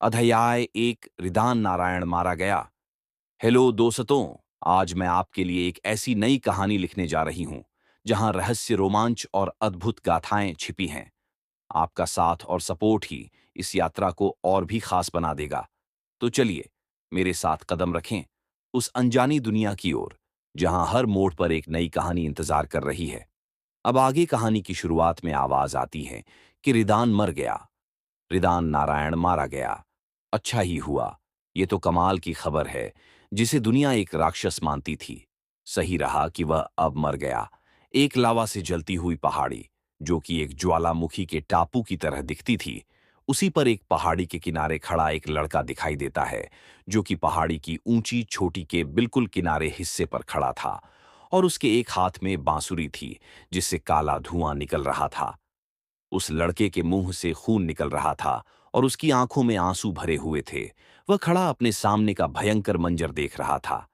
अध्याय एक रिदान नारायण मारा गया। हेलो दोस्तों, आज मैं आपके लिए एक ऐसी नई कहानी लिखने जा रही हूं जहां रहस्य, रोमांच और अद्भुत गाथाएं छिपी हैं। आपका साथ और सपोर्ट ही इस यात्रा को और भी खास बना देगा। तो चलिए, मेरे साथ कदम रखें उस अनजानी दुनिया की ओर जहां हर मोड़ पर एक नई कहानी इंतजार कर रही है। अब आगे कहानी की शुरुआत में आवाज आती है कि रिदान मर गया। रिदान नारायण मारा गया। अच्छा ही हुआ। ये तो कमाल की खबर है, जिसे दुनिया एक राक्षस मानती थी। सही रहा कि वह अब मर गया। एक लावा से जलती हुई पहाड़ी, जो कि एक ज्वालामुखी के टापू की तरह दिखती थी, उसी पर एक पहाड़ी के किनारे खड़ा एक लड़का दिखाई देता है, जो कि पहाड़ी की ऊंची चोटी के बिल्कुल किनारे हिस्से पर खड़ा था। और उसके एक हाथ में बांसुरी थी, जिससे काला धुआं निकल रहा था। उस लड़के के मुंह से खून निकल रहा था और उसकी आंखों में आंसू भरे हुए थे। वह खड़ा अपने सामने का भयंकर मंजर देख रहा था।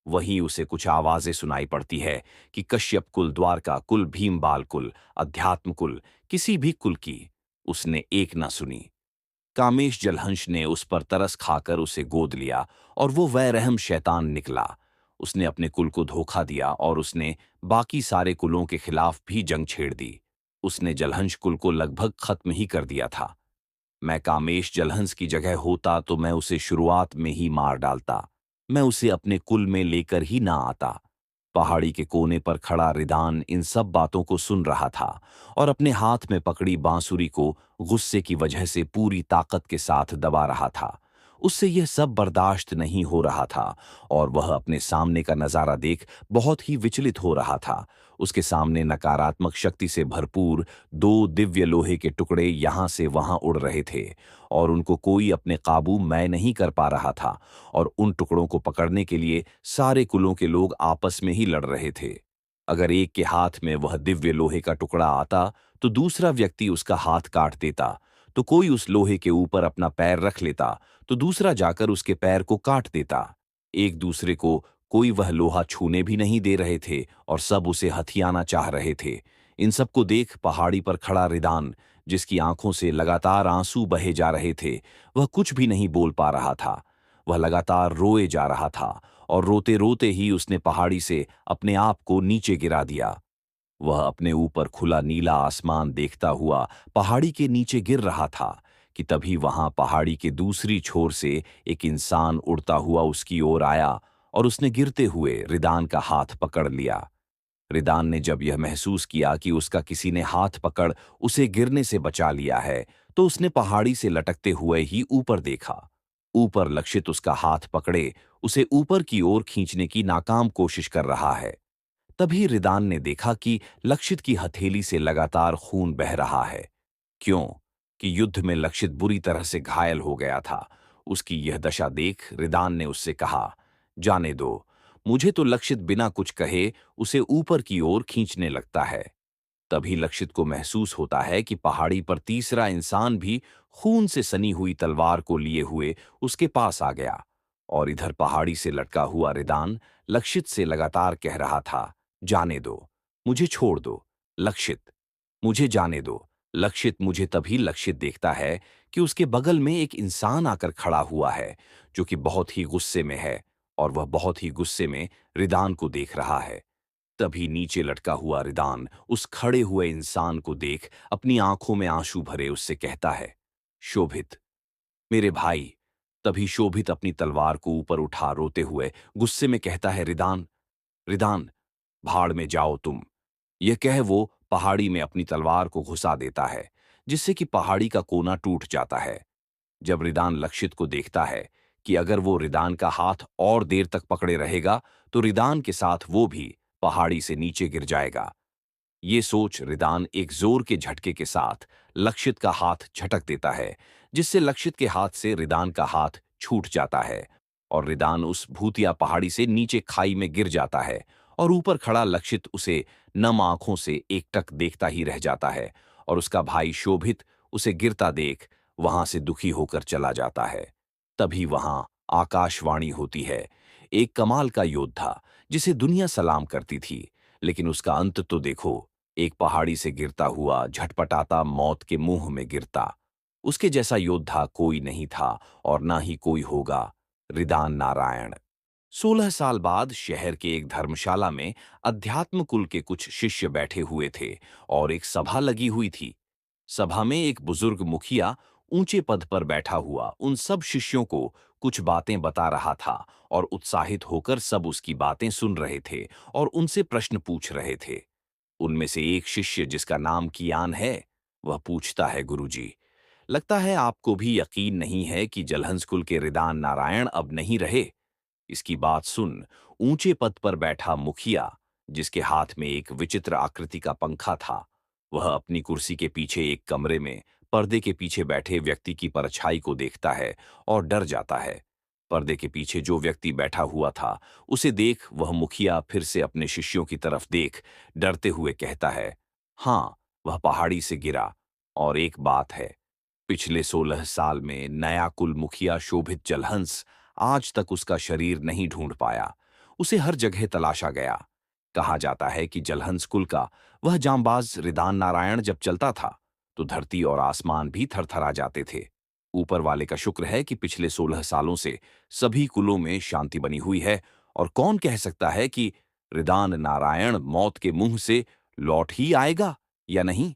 वहीं उसे कुछ आवाजें सुनाई पड़ती है कि कश्यप कुल, द्वारका कुल, भीमबाल कुल, अध्यात्म कुल, किसी भी कुल की उसने एक न सुनी। कामेश जलहंस ने उस पर तरस खाकर उसे गोद लिया और वो वैरहम शैतान निकला। उसने अपने कुल को धोखा दिया और उसने बाकी सारे कुलों के खिलाफ भी जंग छेड़ दी। उसने जलहंस कुल को लगभग खत्म ही कर दिया था। मैं कामेश जलहंस की जगह होता तो मैं उसे शुरुआत में ही मार डालता। मैं उसे अपने कुल में लेकर ही ना आता। पहाड़ी के कोने पर खड़ा रिदान इन सब बातों को सुन रहा था और अपने हाथ में पकड़ी बांसुरी को गुस्से की वजह से पूरी ताकत के साथ दबा रहा था। उससे यह सब बर्दाश्त नहीं हो रहा था और वह अपने सामने का नजारा देख बहुत ही विचलित हो रहा था। उसके सामने नकारात्मक शक्ति से भरपूर दो दिव्य लोहे के टुकड़े यहां से वहां उड़ रहे थे और उनको कोई अपने काबू में नहीं कर पा रहा था। और उन टुकड़ों को पकड़ने के लिए सारे कुलों के लोग आपस में ही लड़ रहे थे। अगर एक के हाथ में वह दिव्य लोहे का टुकड़ा आता तो दूसरा व्यक्ति उसका हाथ काट देता, तो कोई उस लोहे के ऊपर अपना पैर रख लेता तो दूसरा जाकर उसके पैर को काट देता। एक दूसरे को कोई वह लोहा छूने भी नहीं दे रहे थे और सब उसे हथियाना चाह रहे थे। इन सबको देख पहाड़ी पर खड़ा रिदान, जिसकी आंखों से लगातार आंसू बहे जा रहे थे, वह कुछ भी नहीं बोल पा रहा था। वह लगातार रोए जा रहा था और रोते रोते ही उसने पहाड़ी से अपने आप को नीचे गिरा दिया। वह अपने ऊपर खुला नीला आसमान देखता हुआ पहाड़ी के नीचे गिर रहा था कि तभी वहां पहाड़ी के दूसरी छोर से एक इंसान उड़ता हुआ उसकी ओर आया और उसने गिरते हुए रिदान का हाथ पकड़ लिया। रिदान ने जब यह महसूस किया कि उसका किसी ने हाथ पकड़ उसे गिरने से बचा लिया है, तो उसने पहाड़ी से लटकते हुए ही ऊपर देखा। ऊपर लक्षित उसका हाथ पकड़े उसे ऊपर की ओर खींचने की नाकाम कोशिश कर रहा है। तभी रिदान ने देखा कि लक्षित की हथेली से लगातार खून बह रहा है। क्यों? कि युद्ध में लक्षित बुरी तरह से घायल हो गया था। उसकी यह दशा देख रिदान ने उससे कहा, जाने दो, मुझे तो लक्षित बिना कुछ कहे उसे ऊपर की ओर खींचने लगता है। तभी लक्षित को महसूस होता है कि पहाड़ी पर तीसरा इंसान भी खून से सनी हुई तलवार को लिए हुए उसके पास आ गया। और इधर पहाड़ी से लटका हुआ रिदान लक्षित से लगातार कह रहा था, जाने दो, मुझे छोड़ दो, लक्षित, मुझे जाने दो, लक्षित। मुझे तभी लक्षित देखता है कि उसके बगल में एक इंसान आकर खड़ा हुआ है, जो कि बहुत ही गुस्से में है और वह बहुत ही गुस्से में रिदान को देख रहा है। तभी नीचे लटका हुआ रिदान उस खड़े हुए इंसान को देख अपनी आंखों में आंसू भरे उससे कहता है, शोभित, मेरे भाई। तभी शोभित अपनी तलवार को ऊपर उठा रोते हुए गुस्से में कहता है, रिदान, रिदान, भाड़ में जाओ तुम। यह कह वो पहाड़ी में अपनी तलवार को घुसा देता है, जिससे कि पहाड़ी का कोना टूट जाता है। जब रिदान लक्षित को देखता है कि अगर वो रिदान का हाथ और देर तक पकड़े रहेगा तो रिदान के साथ वो भी पहाड़ी से नीचे गिर जाएगा। ये सोच रिदान एक जोर के झटके के साथ लक्षित का हाथ झटक देता है, जिससे लक्षित के हाथ से रिदान का हाथ छूट जाता है और रिदान उस भूतिया पहाड़ी से नीचे खाई में गिर जाता है। और ऊपर खड़ा लक्षित उसे नम आंखों से एकटक देखता ही रह जाता है और उसका भाई शोभित उसे गिरता देख वहां से दुखी होकर चला जाता है। तभी वहां आकाशवाणी होती है। एक कमाल का योद्धा, जिसे दुनिया सलाम करती थी, लेकिन उसका अंत तो देखो, एक पहाड़ी से गिरता हुआ झटपटाता मौत के मुंह में गिरता। उसके जैसा योद्धा कोई नहीं था और ना ही कोई होगा। रिदान नारायण। 16 साल बाद शहर के एक धर्मशाला में अध्यात्म कुल के कुछ शिष्य बैठे हुए थे और एक सभा लगी हुई थी। सभा में एक बुजुर्ग मुखिया ऊंचे पद पर बैठा हुआ उन सब शिष्यों को कुछ बातें बता रहा था और उत्साहित होकर सब उसकी बातें सुन रहे थे और उनसे प्रश्न पूछ रहे थे। उनमें से एक शिष्य जिसका नाम कियान है, वह पूछता है, गुरुजी, लगता है आपको भी यकीन नहीं है कि जलहंस कुल के रिदान नारायण अब नहीं रहे। इसकी बात सुन ऊंचे पद पर बैठा मुखिया, जिसके हाथ में एक विचित्र आकृति का पंखा था, वह अपनी कुर्सी के पीछे एक कमरे में पर्दे के पीछे बैठे व्यक्ति की परछाई को देखता है और डर जाता है। पर्दे के पीछे जो व्यक्ति बैठा हुआ था, उसे देख वह मुखिया फिर से अपने शिष्यों की तरफ देख डरते हुए कहता है, हाँ, वह पहाड़ी से गिरा। और एक बात है, पिछले 16 साल में नया कुल मुखिया शोभित जलहंस आज तक उसका शरीर नहीं ढूंढ पाया। उसे हर जगह तलाशा गया। कहा जाता है कि जलहंस कुल का वह जांबाज रिदान नारायण जब चलता था तो धरती और आसमान भी थरथरा जाते थे। ऊपर वाले का शुक्र है कि पिछले 16 सालों से सभी कुलों में शांति बनी हुई है और कौन कह सकता है कि रिदान नारायण मौत के मुंह से लौट ही आएगा या नहीं।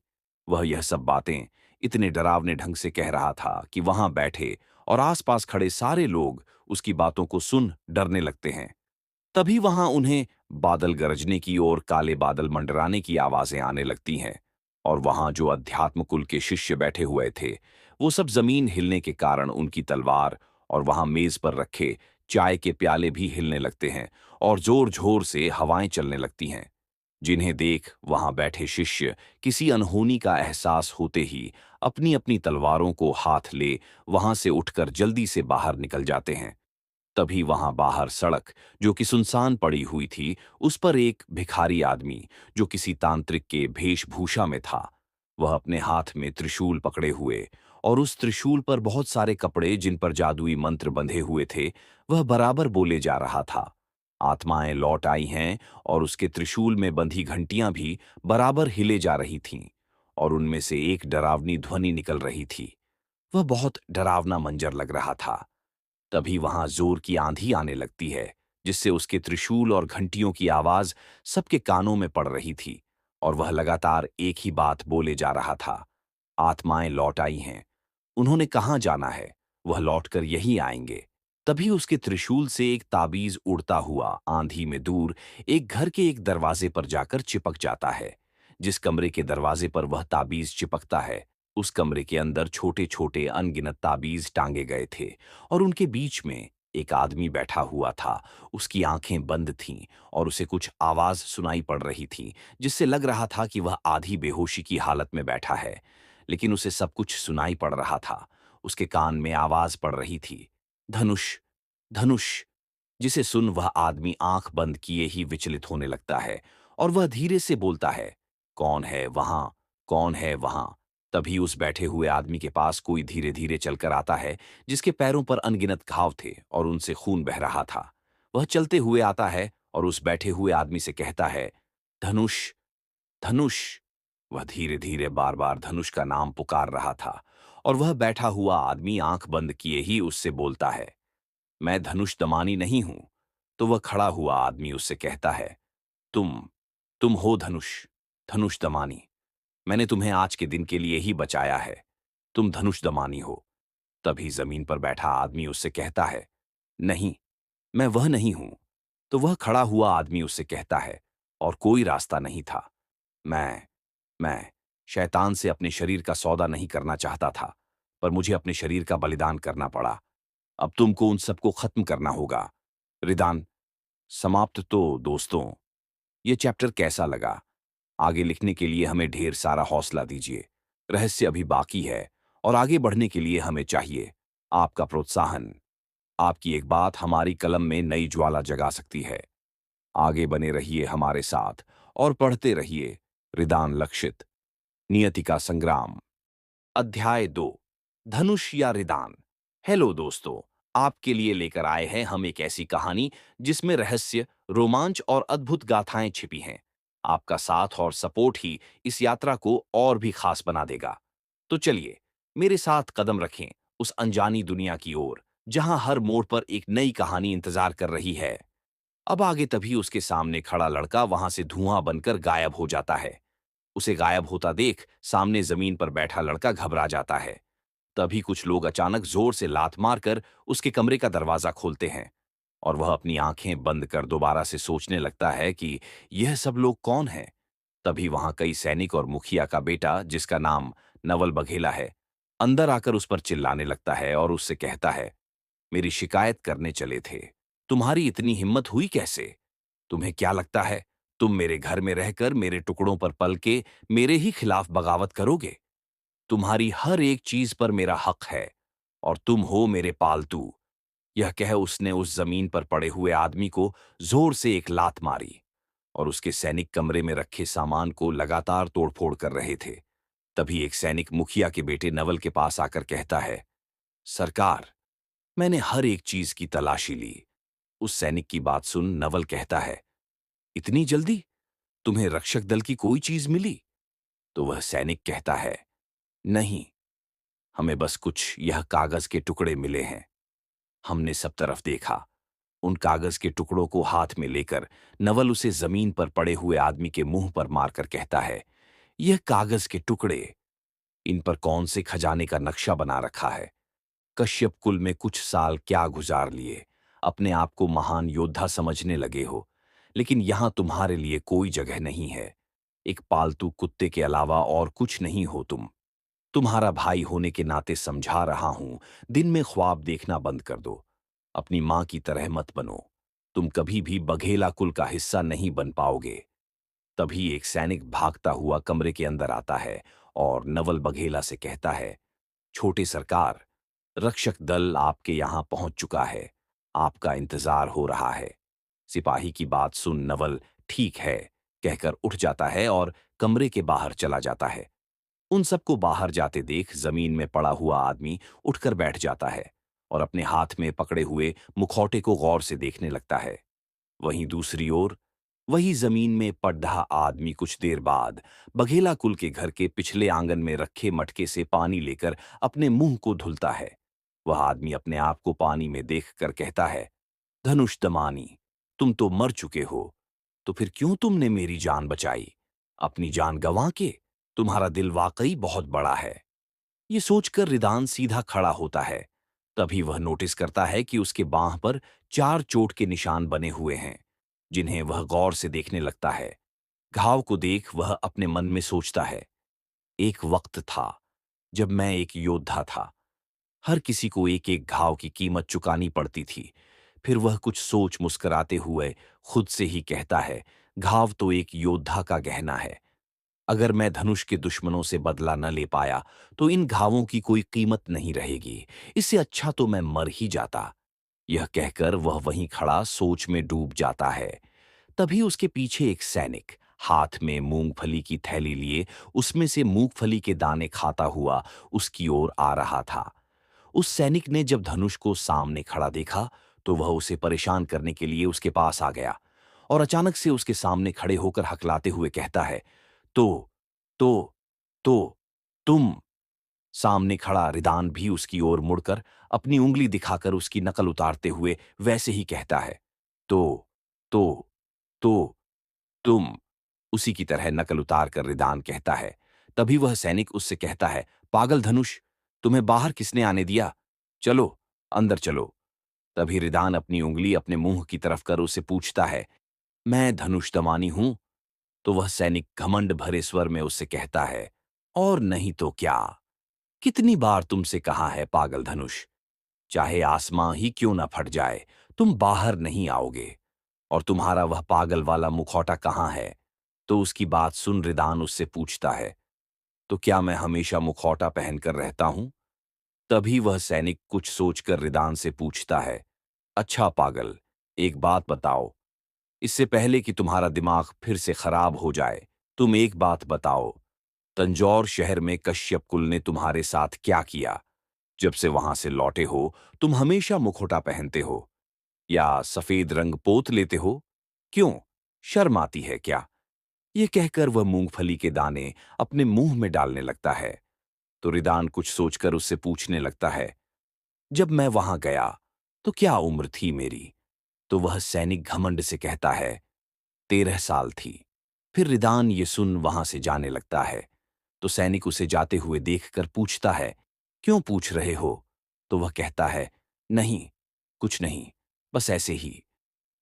वह यह सब बातें इतने डरावने ढंग से कह रहा था कि वहां बैठे और आसपास खड़े सारे लोग उसकी बातों को सुन डरने लगते हैं। तभी वहां उन्हें बादल गरजने की और काले बादल मंडराने की आवाजें आने लगती हैं। और वहां जो अध्यात्म कुल के शिष्य बैठे हुए थे, वो सब जमीन हिलने के कारण उनकी तलवार और वहां मेज पर रखे चाय के प्याले भी हिलने लगते हैं और जोर जोर से हवाएं चलने लगती हैं। जिन्हें देख वहां बैठे शिष्य किसी अनहोनी का एहसास होते ही अपनी अपनी तलवारों को हाथ ले वहां से उठकर जल्दी से बाहर निकल जाते हैं। तभी वहां बाहर सड़क, जो कि सुनसान पड़ी हुई थी, उस पर एक भिखारी आदमी जो किसी तांत्रिक के वेशभूषा में था, वह अपने हाथ में त्रिशूल पकड़े हुए और उस त्रिशूल पर बहुत सारे कपड़े जिन पर जादुई मंत्र बंधे हुए थे, वह बराबर बोले जा रहा था, आत्माएं लौट आई हैं। और उसके त्रिशूल में बंधी घंटियां भी बराबर हिले जा रही थीं और उनमें से एक डरावनी ध्वनि निकल रही थी। वह बहुत डरावना मंजर लग रहा था। तभी वहां जोर की आंधी आने लगती है, जिससे उसके त्रिशूल और घंटियों की आवाज सबके कानों में पड़ रही थी और वह लगातार एक ही बात बोले जा रहा था, आत्माएं लौट आई हैं। उन्होंने कहाँ जाना है, वह लौटकर यहीं आएंगे। तभी उसके त्रिशूल से एक ताबीज उड़ता हुआ आंधी में दूर एक घर के एक दरवाजे पर जाकर चिपक जाता है। जिस कमरे के दरवाजे पर वह ताबीज चिपकता है, उस कमरे के अंदर छोटे छोटे अनगिनत ताबीज टांगे गए थे और उनके बीच में एक आदमी बैठा हुआ था। उसकी आंखें बंद थीं और उसे कुछ आवाज सुनाई पड़ रही थी, जिससे लग रहा था कि वह आधी बेहोशी की हालत में बैठा है। लेकिन उसे सब कुछ सुनाई पड़ रहा था। उसके कान में आवाज पड़ रही थी, धनुष, धनुष, जिसे सुन वह आदमी आंख बंद किए ही विचलित होने लगता है और वह धीरे से बोलता है, कौन है वहां, कौन है वहां। तभी उस बैठे हुए आदमी के पास कोई धीरे धीरे चलकर आता है, जिसके पैरों पर अनगिनत घाव थे और उनसे खून बह रहा था। वह चलते हुए आता है और उस बैठे हुए आदमी से कहता है, धनुष, धनुष। वह धीरे धीरे बार बार धनुष का नाम पुकार रहा था और वह बैठा हुआ आदमी आंख बंद किए ही उससे बोलता है, मैं धनुष दमानी नहीं हूं। तो वह खड़ा हुआ आदमी उससे कहता है, तुम हो धनुष, धनुष दमानी। मैंने तुम्हें आज के दिन के लिए ही बचाया है। तुम धनुष दमानी हो। तभी जमीन पर बैठा आदमी उससे कहता है, नहीं, मैं वह नहीं हूं। तो वह खड़ा हुआ आदमी उससे कहता है, और कोई रास्ता नहीं था। मैं शैतान से अपने शरीर का सौदा नहीं करना चाहता था, पर मुझे अपने शरीर का बलिदान करना पड़ा। अब तुमको उन सबको खत्म करना होगा। रिदान समाप्त। तो दोस्तों, ये चैप्टर कैसा लगा? आगे लिखने के लिए हमें ढेर सारा हौसला दीजिए। रहस्य अभी बाकी है और आगे बढ़ने के लिए हमें चाहिए आपका प्रोत्साहन। आपकी एक बात हमारी कलम में नई ज्वाला जगा सकती है। आगे बने रहिए हमारे साथ और पढ़ते रहिए रिदान लक्षित, नियति का संग्राम। अध्याय 2, धनुष या रिदान। हेलो दोस्तों, आपके लिए लेकर आए हैं हम एक ऐसी कहानी जिसमें रहस्य, रोमांच और अद्भुत गाथाएं छिपी हैं। आपका साथ और सपोर्ट ही इस यात्रा को और भी खास बना देगा। तो चलिए मेरे साथ कदम रखें उस अनजानी दुनिया की ओर, जहां हर मोड़ पर एक नई कहानी इंतजार कर रही है। अब आगे तभी उसके सामने खड़ा लड़का वहां से धुआं बनकर गायब हो जाता है। उसे गायब होता देख सामने जमीन पर बैठा लड़का घबरा जाता है। तभी कुछ लोग अचानक जोर से लात मारकर उसके कमरे का दरवाजा खोलते हैं और वह अपनी आंखें बंद कर दोबारा से सोचने लगता है कि यह सब लोग कौन हैं। तभी वहां कई सैनिक और मुखिया का बेटा, जिसका नाम नवल बघेला है, अंदर आकर उस पर चिल्लाने लगता है और उससे कहता है, मेरी शिकायत करने चले थे। तुम्हारी इतनी हिम्मत हुई कैसे? तुम्हें क्या लगता है तुम मेरे घर में रहकर मेरे टुकड़ों पर पल के मेरे ही खिलाफ बगावत करोगे? तुम्हारी हर एक चीज पर मेरा हक है और तुम हो मेरे पालतू। यह कह उसने उस जमीन पर पड़े हुए आदमी को जोर से एक लात मारी और उसके सैनिक कमरे में रखे सामान को लगातार तोड़फोड़ कर रहे थे। तभी एक सैनिक मुखिया के बेटे नवल के पास आकर कहता है, सरकार, मैंने हर एक चीज की तलाशी ली। उस सैनिक की बात सुन नवल कहता है, इतनी जल्दी तुम्हें रक्षक दल की कोई चीज मिली? तो वह सैनिक कहता है, नहीं, हमें बस कुछ यह कागज के टुकड़े मिले हैं। हमने सब तरफ देखा। उन कागज के टुकड़ों को हाथ में लेकर नवल उसे जमीन पर पड़े हुए आदमी के मुंह पर मारकर कहता है, यह कागज के टुकड़े, इन पर कौन से खजाने का नक्शा बना रखा है? कश्यप कुल में कुछ साल क्या गुजार लिए, अपने आप को महान योद्धा समझने लगे हो, लेकिन यहां तुम्हारे लिए कोई जगह नहीं है। एक पालतू कुत्ते के अलावा और कुछ नहीं हो तुम। तुम्हारा भाई होने के नाते समझा रहा हूं, दिन में ख्वाब देखना बंद कर दो। अपनी मां की तरह मत बनो। तुम कभी भी बघेला कुल का हिस्सा नहीं बन पाओगे। तभी एक सैनिक भागता हुआ कमरे के अंदर आता है और नवल बघेला से कहता है, छोटे सरकार, रक्षक दल आपके यहां पहुंच चुका है। आपका इंतजार हो रहा है। सिपाही की बात सुन नवल ठीक है कहकर उठ जाता है और कमरे के बाहर चला जाता है। उन सबको बाहर जाते देख जमीन में पड़ा हुआ आदमी उठकर बैठ जाता है और अपने हाथ में पकड़े हुए मुखौटे को गौर से देखने लगता है। वहीं दूसरी ओर वही जमीन में पड्ढा आदमी कुछ देर बाद बघेला कुल के घर के पिछले आंगन में रखे मटके से पानी लेकर अपने मुंह को धुलता है। वह आदमी अपने आप को पानी में देखकर कहता है, धनुष दमानी, तुम तो मर चुके हो, तो फिर क्यों तुमने मेरी जान बचाई? अपनी जान गंवा के? तुम्हारा दिल वाकई बहुत बड़ा है। ये सोचकर रिदान सीधा खड़ा होता है। तभी वह नोटिस करता है कि उसके बांह पर 4 चोट के निशान बने हुए हैं, जिन्हें वह गौर से देखने लगता है। घाव को देख वह अपने मन में सोचता है, एक वक्त था जब मैं एक योद्धा था। हर किसी को एक एक घाव की कीमत चुकानी पड़ती थी। फिर वह कुछ सोच मुस्कुराते हुए खुद से ही कहता है, घाव तो एक योद्धा का गहना है। अगर मैं धनुष के दुश्मनों से बदला न ले पाया तो इन घावों की कोई कीमत नहीं रहेगी। इससे अच्छा तो मैं मर ही जाता। यह कहकर वह वहीं खड़ा सोच में डूब जाता है। तभी उसके पीछे एक सैनिक हाथ में मूंगफली की थैली लिए उसमें से मूंगफली के दाने खाता हुआ उसकी ओर आ रहा था। उस सैनिक ने जब धनुष को सामने खड़ा देखा तो वह उसे परेशान करने के लिए उसके पास आ गया और अचानक से उसके सामने खड़े होकर हकलाते हुए कहता है, तो तो तो तुम। सामने खड़ा रिदान भी उसकी ओर मुड़कर अपनी उंगली दिखाकर उसकी नकल उतारते हुए वैसे ही कहता है, तो तो तो तुम। उसी की तरह नकल उतार कर रिदान कहता है। तभी वह सैनिक उससे कहता है, पागल धनुष, तुम्हें बाहर किसने आने दिया? चलो, अंदर चलो। तभी रिदान अपनी उंगली अपने मुंह की तरफ कर उसे पूछता है, मैं धनुष दमानी हूं? तो वह सैनिक घमंड भरे स्वर में उससे कहता है, और नहीं तो क्या? कितनी बार तुमसे कहा है पागल धनुष, चाहे आसमां ही क्यों ना फट जाए, तुम बाहर नहीं आओगे। और तुम्हारा वह पागल वाला मुखौटा कहाँ है? तो उसकी बात सुन रिदान उससे पूछता है, तो क्या मैं हमेशा मुखौटा पहनकर रहता हूं? तभी वह सैनिक कुछ सोचकर रिदान से पूछता है, अच्छा पागल, एक बात बताओ, इससे पहले कि तुम्हारा दिमाग फिर से खराब हो जाए, तुम एक बात बताओ, तंजौर शहर में कश्यप कुल ने तुम्हारे साथ क्या किया? जब से वहां से लौटे हो तुम हमेशा मुखौटा पहनते हो या सफेद रंग पोत लेते हो? क्यों, शर्म आती है क्या? ये कहकर वह मूंगफली के दाने अपने मुंह में डालने लगता है। तो रिदान कुछ सोचकर उससे पूछने लगता है, जब मैं वहां गया तो क्या उम्र थी मेरी? तो वह सैनिक घमंड से कहता है, 13 साल थी। फिर रिदान ये सुन वहां से जाने लगता है। तो सैनिक उसे जाते हुए देखकर पूछता है, क्यों पूछ रहे हो? तो वह कहता है, नहीं, कुछ नहीं, बस ऐसे ही।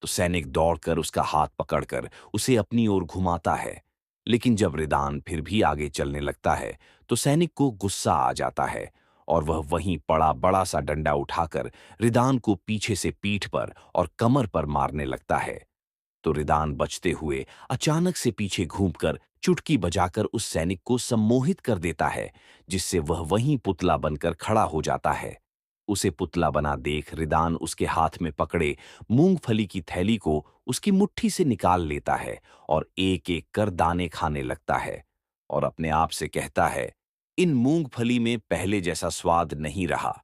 तो सैनिक दौड़कर उसका हाथ पकड़कर उसे अपनी ओर घुमाता है। लेकिन जब रिदान फिर भी आगे चलने लगता है, तो सैनिक को गुस्सा आ जाता है और वह वहीं पड़ा बड़ा सा डंडा उठाकर रिदान को पीछे से पीठ पर और कमर पर मारने लगता है। तो रिदान बचते हुए अचानक से पीछे घूमकर चुटकी बजाकर उस सैनिक को सम्मोहित कर देता है, जिससे वह वहीं पुतला बनकर खड़ा हो जाता है। उसे पुतला बना देख रिदान उसके हाथ में पकड़े मूंगफली की थैली को उसकी मुट्ठी से निकाल लेता है और एक एक कर दाने खाने लगता है और अपने आप से कहता है, इन मूंगफली में पहले जैसा स्वाद नहीं रहा।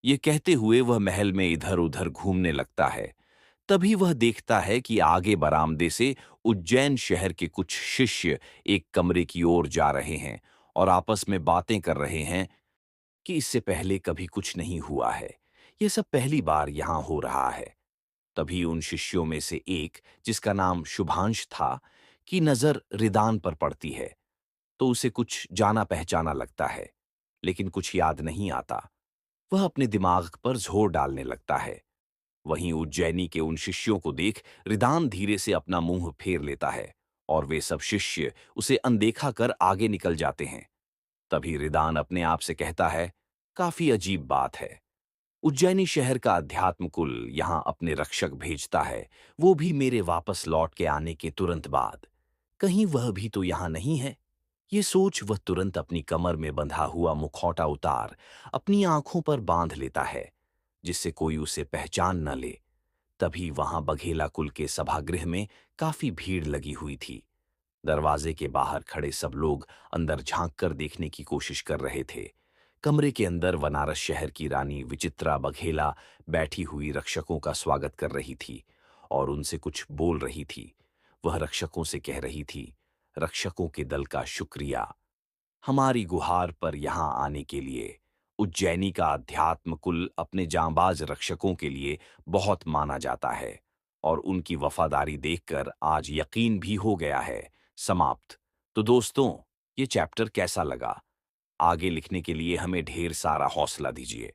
ये कहते हुए वह महल में इधर उधर घूमने लगता है। तभी वह देखता है कि आगे बरामदे से उज्जैन शहर के कुछ शिष्य एक कमरे की ओर जा रहे हैं और आपस में बातें कर रहे हैं कि इससे पहले कभी कुछ नहीं हुआ है। यह सब पहली बार यहां हो रहा है। तभी उन शिष्यों में से एक, जिसका नाम शुभांश था, की नजर रिदान पर पड़ती है। तो उसे कुछ जाना पहचाना लगता है, लेकिन कुछ याद नहीं आता। वह अपने दिमाग पर जोर डालने लगता है। वहीं उज्जैनी के उन शिष्यों को देख रिदान धीरे से अपना मुंह फेर लेता है और वे सब शिष्य उसे अनदेखा कर आगे निकल जाते हैं। तभी रिदान अपने आप से कहता है, काफी अजीब बात है। उज्जैनी शहर का अध्यात्म कुल यहाँ अपने रक्षक भेजता है, वो भी मेरे वापस लौट के आने के तुरंत बाद। कहीं वह भी तो यहाँ नहीं है। ये सोच वह तुरंत अपनी कमर में बंधा हुआ मुखौटा उतार अपनी आंखों पर बांध लेता है, जिससे कोई उसे पहचान न ले। तभी वहां बघेला कुल के सभागृह में काफी भीड़ लगी हुई थी। दरवाजे के बाहर खड़े सब लोग अंदर झांक कर देखने की कोशिश कर रहे थे। कमरे के अंदर बनारस शहर की रानी विचित्रा बघेला बैठी हुई रक्षकों का स्वागत कर रही थी और उनसे कुछ बोल रही थी। वह रक्षकों से कह रही थी, रक्षकों के दल का शुक्रिया, हमारी गुहार पर यहाँ आने के लिए। उज्जैनी का अध्यात्म कुल अपने जांबाज रक्षकों के लिए बहुत माना जाता है और उनकी वफादारी देखकर आज यकीन भी हो गया है। समाप्त। तो दोस्तों, ये चैप्टर कैसा लगा? आगे लिखने के लिए हमें ढेर सारा हौसला दीजिए।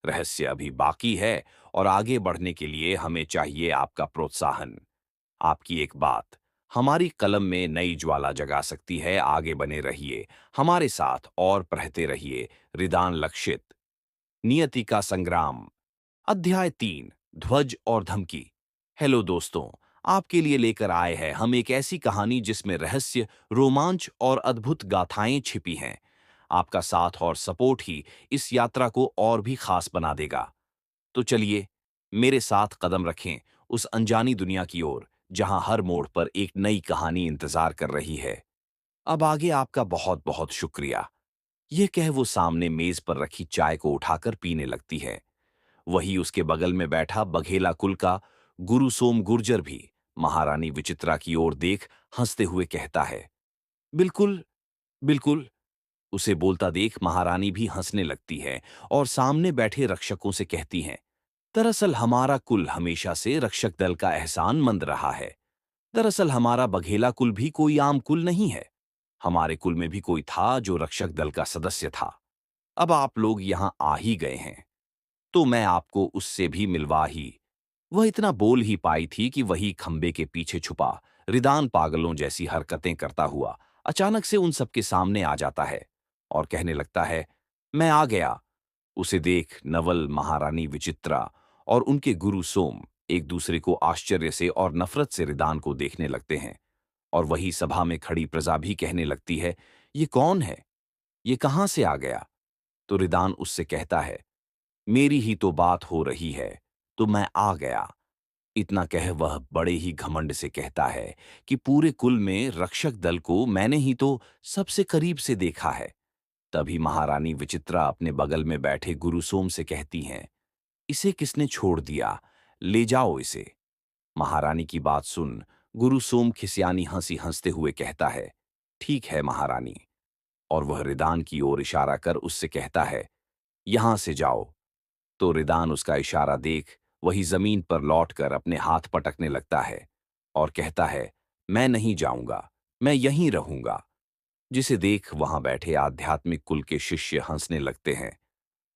रहस्य अभी बाकी है और आगे बढ़ने के लिए हमें चाहिए आपका प्रोत्साहन। आपकी एक बात हमारी कलम में नई ज्वाला जगा सकती है। आगे बने रहिए हमारे साथ और पढ़ते रहिए रिदान लक्षित, नियति का संग्राम, अध्याय 3, ध्वज और धमकी। हेलो दोस्तों, आपके लिए लेकर आए हैं हम एक ऐसी कहानी जिसमें रहस्य, रोमांच और अद्भुत गाथाएं छिपी हैं। आपका साथ और सपोर्ट ही इस यात्रा को और भी खास बना देगा। तो चलिए, मेरे साथ कदम रखें उस अनजानी दुनिया की ओर, जहां हर मोड़ पर एक नई कहानी इंतजार कर रही है। अब आगे आपका बहुत बहुत शुक्रिया। यह कह वो सामने मेज पर रखी चाय को उठाकर पीने लगती है। वही उसके बगल में बैठा बघेला कुल का गुरु सोम गुर्जर भी महारानी विचित्रा की ओर देख हंसते हुए कहता है, बिल्कुल, बिल्कुल। उसे बोलता देख महारानी भी हंसने लगती है और सामने बैठे रक्षकों से कहती हैं, दरअसल हमारा कुल हमेशा से रक्षक दल का एहसानमंद रहा है। दरअसल हमारा बघेला कुल भी कोई आम कुल नहीं है। हमारे कुल में भी कोई था जो रक्षक दल का सदस्य था। अब आप लोग यहां आ ही गए हैं, तो मैं आपको उससे भी मिलवा ही। वह इतना बोल ही पाई थी कि वही खंबे के पीछे छुपा रिदान पागलों जैसी हरकतें करता हुआ अचानक से उन सबके सामने आ जाता है और कहने लगता है, मैं आ गया। उसे देख नवल, महारानी विचित्रा और उनके गुरु सोम एक दूसरे को आश्चर्य से और नफरत से रिदान को देखने लगते हैं और वही सभा में खड़ी प्रजा भी कहने लगती है, ये कौन है? ये कहां से आ गया? तो रिदान उससे कहता है, मेरी ही तो बात हो रही है, तो मैं आ गया। इतना कह वह बड़े ही घमंड से कहता है कि पूरे कुल में रक्षक दल को मैंने ही तो सबसे करीब से देखा है। तभी महारानी विचित्रा अपने बगल में बैठे गुरुसोम से कहती हैं, इसे किसने छोड़ दिया? ले जाओ इसे। महारानी की बात सुन गुरुसोम खिसियानी हंसी हंसते हुए कहता है, ठीक है महारानी। और वह रिदान की ओर इशारा कर उससे कहता है, यहां से जाओ। तो रिदान उसका इशारा देख वही जमीन पर लौटकर अपने हाथ पटकने लगता है और कहता है, मैं नहीं जाऊंगा, मैं यहीं रहूंगा। जिसे देख वहां बैठे आध्यात्मिक कुल के शिष्य हंसने लगते हैं।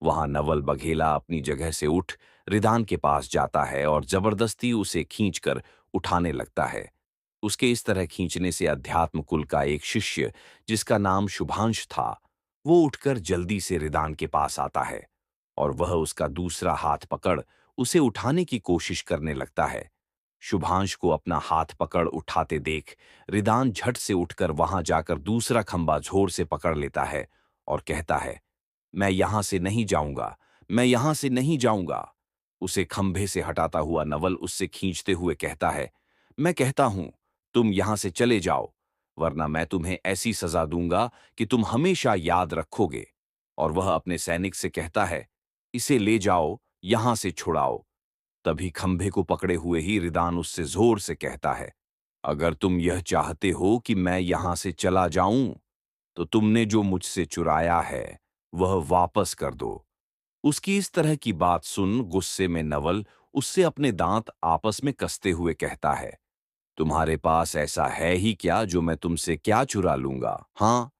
वहां नवल बघेला अपनी जगह से उठ रिदान के पास जाता है और जबरदस्ती उसे खींचकर उठाने लगता है। उसके इस तरह खींचने से अध्यात्म कुल का एक शिष्य, जिसका नाम शुभांश था, वो उठकर जल्दी से रिदान के पास आता है और वह उसका दूसरा हाथ पकड़ उसे उठाने की कोशिश करने लगता है। शुभांश को अपना हाथ पकड़ उठाते देख रिदान झट से उठकर वहां जाकर दूसरा खंबा जोर से पकड़ लेता है और कहता है, मैं यहां से नहीं जाऊंगा, मैं यहां से नहीं जाऊंगा। उसे खंभे से हटाता हुआ नवल उससे खींचते हुए कहता है, मैं कहता हूं, तुम यहां से चले जाओ, वरना मैं तुम्हें ऐसी सजा दूंगा कि तुम हमेशा याद रखोगे। और वह अपने सैनिक से कहता है, इसे ले जाओ, यहां से छुड़ाओ। तभी खंभे को पकड़े हुए ही रिदान उससे जोर से कहता है, अगर तुम यह चाहते हो कि मैं यहां से चला जाऊं, तो तुमने जो मुझसे चुराया है वह वापस कर दो। उसकी इस तरह की बात सुन गुस्से में नवल उससे अपने दांत आपस में कसते हुए कहता है, तुम्हारे पास ऐसा है ही क्या जो मैं तुमसे क्या चुरा लूंगा? हाँ।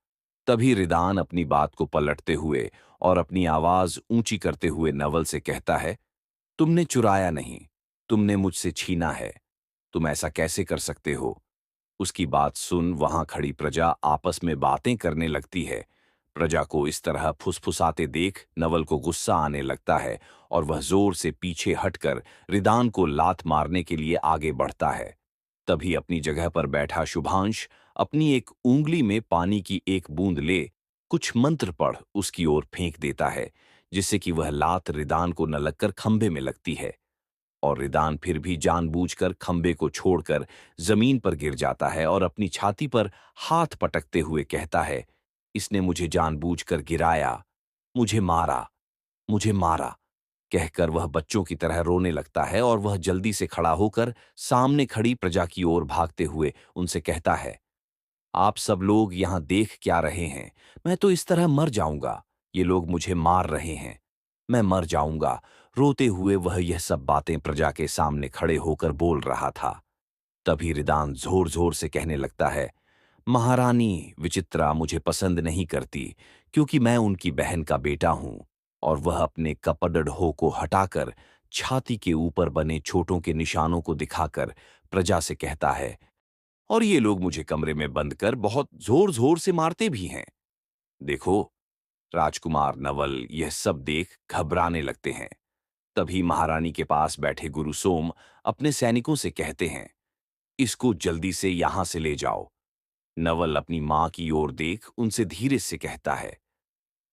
तभी रिदान अपनी बात को पलटते हुए और अपनी आवाज ऊंची करते हुए नवल से कहता है, तुमने चुराया नहीं, तुमने मुझसे छीना है। तुम ऐसा कैसे कर सकते हो? उसकी बात सुन वहां खड़ी प्रजा आपस में बातें करने लगती है। प्रजा को इस तरह फुसफुसाते देख नवल को गुस्सा आने लगता है और वह जोर से पीछे हटकर रिदान को लात मारने के लिए आगे बढ़ता है। तभी अपनी जगह पर बैठा शुभांश अपनी एक ऊंगली में पानी की एक बूंद ले कुछ मंत्र पढ़ उसकी ओर फेंक देता है, जिससे कि वह लात रिदान को न लगकर खंभे में लगती है। और रिदान फिर भी जानबूझकर खंबे को छोड़कर जमीन पर गिर जाता है और अपनी छाती पर हाथ पटकते हुए कहता है, इसने मुझे जानबूझकर गिराया, मुझे मारा, मुझे मारा। कहकर वह बच्चों की तरह रोने लगता है और वह जल्दी से खड़ा होकर सामने खड़ी प्रजा की ओर भागते हुए उनसे कहता है, आप सब लोग यहां देख क्या रहे हैं? मैं तो इस तरह मर जाऊंगा। ये लोग मुझे मार रहे हैं, मैं मर जाऊंगा। रोते हुए वह यह सब बातें प्रजा के सामने खड़े होकर बोल रहा था। तभी रिदान जोर जोर से कहने लगता है, महारानी विचित्रा मुझे पसंद नहीं करती, क्योंकि मैं उनकी बहन का बेटा हूं। और वह अपने कपड़ढ़ों को हटाकर छाती के ऊपर बने छोटों के निशानों को दिखाकर प्रजा से कहता है, और ये लोग मुझे कमरे में बंद कर बहुत जोर जोर से मारते भी हैं। देखो। राजकुमार नवल यह सब देख घबराने लगते हैं। तभी महारानी के पास बैठे गुरु सोम अपने सैनिकों से कहते हैं, इसको जल्दी से यहां से ले जाओ। नवल अपनी मां की ओर देख उनसे धीरे से कहता है,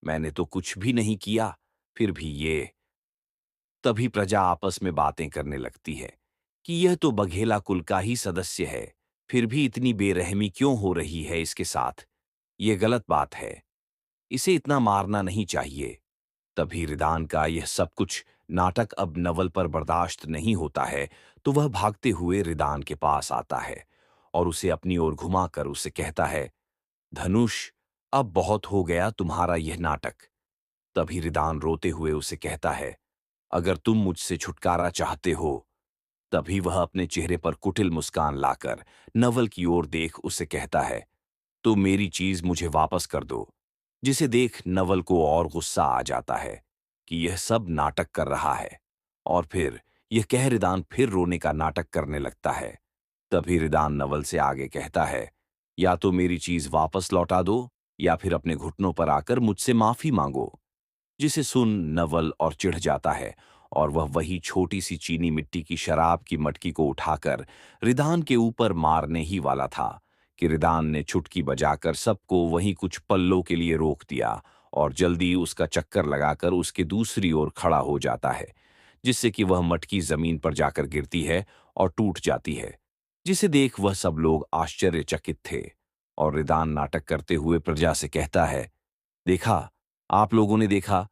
मैंने तो कुछ भी नहीं किया, फिर भी ये। तभी प्रजा आपस में बातें करने लगती है कि यह तो बघेला कुल का ही सदस्य है, फिर भी इतनी बेरहमी क्यों हो रही है इसके साथ? ये गलत बात है, इसे इतना मारना नहीं चाहिए। तभी रिदान का यह सब कुछ नाटक अब नवल पर बर्दाश्त नहीं होता है, तो वह भागते हुए रिदान के पास आता है और उसे अपनी ओर घुमाकर उसे कहता है, धनुष, अब बहुत हो गया तुम्हारा यह नाटक। तभी रिदान रोते हुए उसे कहता है, अगर तुम मुझसे छुटकारा चाहते हो। तभी वह अपने चेहरे पर कुटिल मुस्कान लाकर नवल की ओर देख उसे कहता है, तो मेरी चीज मुझे वापस कर दो। जिसे देख नवल को और गुस्सा आ जाता है कि यह सब नाटक कर रहा है, और फिर यह कह रिदान फिर रोने का नाटक करने लगता है। तभी रिदान नवल से आगे कहता है, या तो मेरी चीज वापस लौटा दो या फिर अपने घुटनों पर आकर मुझसे माफी मांगो। जिसे सुन नवल और चिढ़ जाता है और वह वही छोटी सी चीनी मिट्टी की शराब की मटकी को उठाकर रिदान के ऊपर मारने ही वाला था कि रिदान ने चुटकी बजाकर सबको वहीं कुछ पल्लों के लिए रोक दिया और जल्दी उसका चक्कर लगाकर उसके दूसरी ओर खड़ा हो जाता है, जिससे कि वह मटकी जमीन पर जाकर गिरती है और टूट जाती है। जिसे देख वह सब लोग आश्चर्यचकित थे और रिदान नाटक करते हुए प्रजा से कहता है, देखा, आप लोगों ने देखा,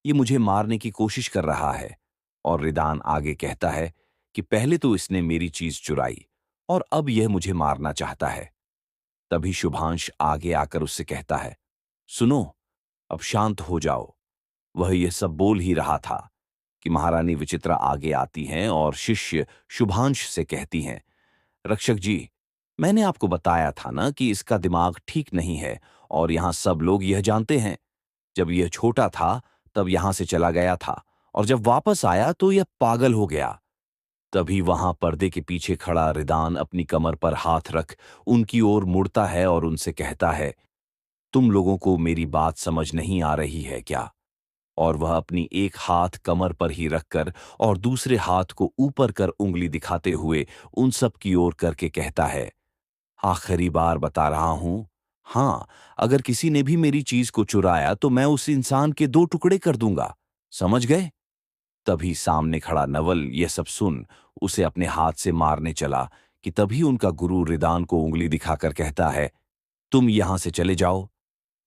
ये मुझे मारने की कोशिश कर रहा है। और रिदान आगे कहता है कि पहले तो इसने मेरी चीज चुराई और अब यह मुझे मारना चाहता है। तभी शुभांश आगे आकर उससे कहता है, सुनो, अब शांत हो जाओ। वह यह सब बोल ही रहा था कि महारानी विचित्रा आगे आती हैं और शिष्य शुभांश से कहती हैं, रक्षक जी, मैंने आपको बताया था ना कि इसका दिमाग ठीक नहीं है और यहां सब लोग यह जानते हैं। जब यह छोटा था तब यहां से चला गया था और जब वापस आया तो यह पागल हो गया। तभी वहां पर्दे के पीछे खड़ा रिदान अपनी कमर पर हाथ रख उनकी ओर मुड़ता है और उनसे कहता है, तुम लोगों को मेरी बात समझ नहीं आ रही है क्या? और वह अपनी एक हाथ कमर पर ही रखकर और दूसरे हाथ को ऊपर कर उंगली दिखाते हुए उन सब की ओर करके कहता है, आखिरी बार बता रहा हूं, हां, अगर किसी ने भी मेरी चीज को चुराया तो मैं उस इंसान के 2 टुकड़े कर दूंगा। समझ गए? तभी सामने खड़ा नवल यह सब सुन उसे अपने हाथ से मारने चला कि तभी उनका गुरु रिदान को उंगली दिखाकर कहता है, तुम यहां से चले जाओ।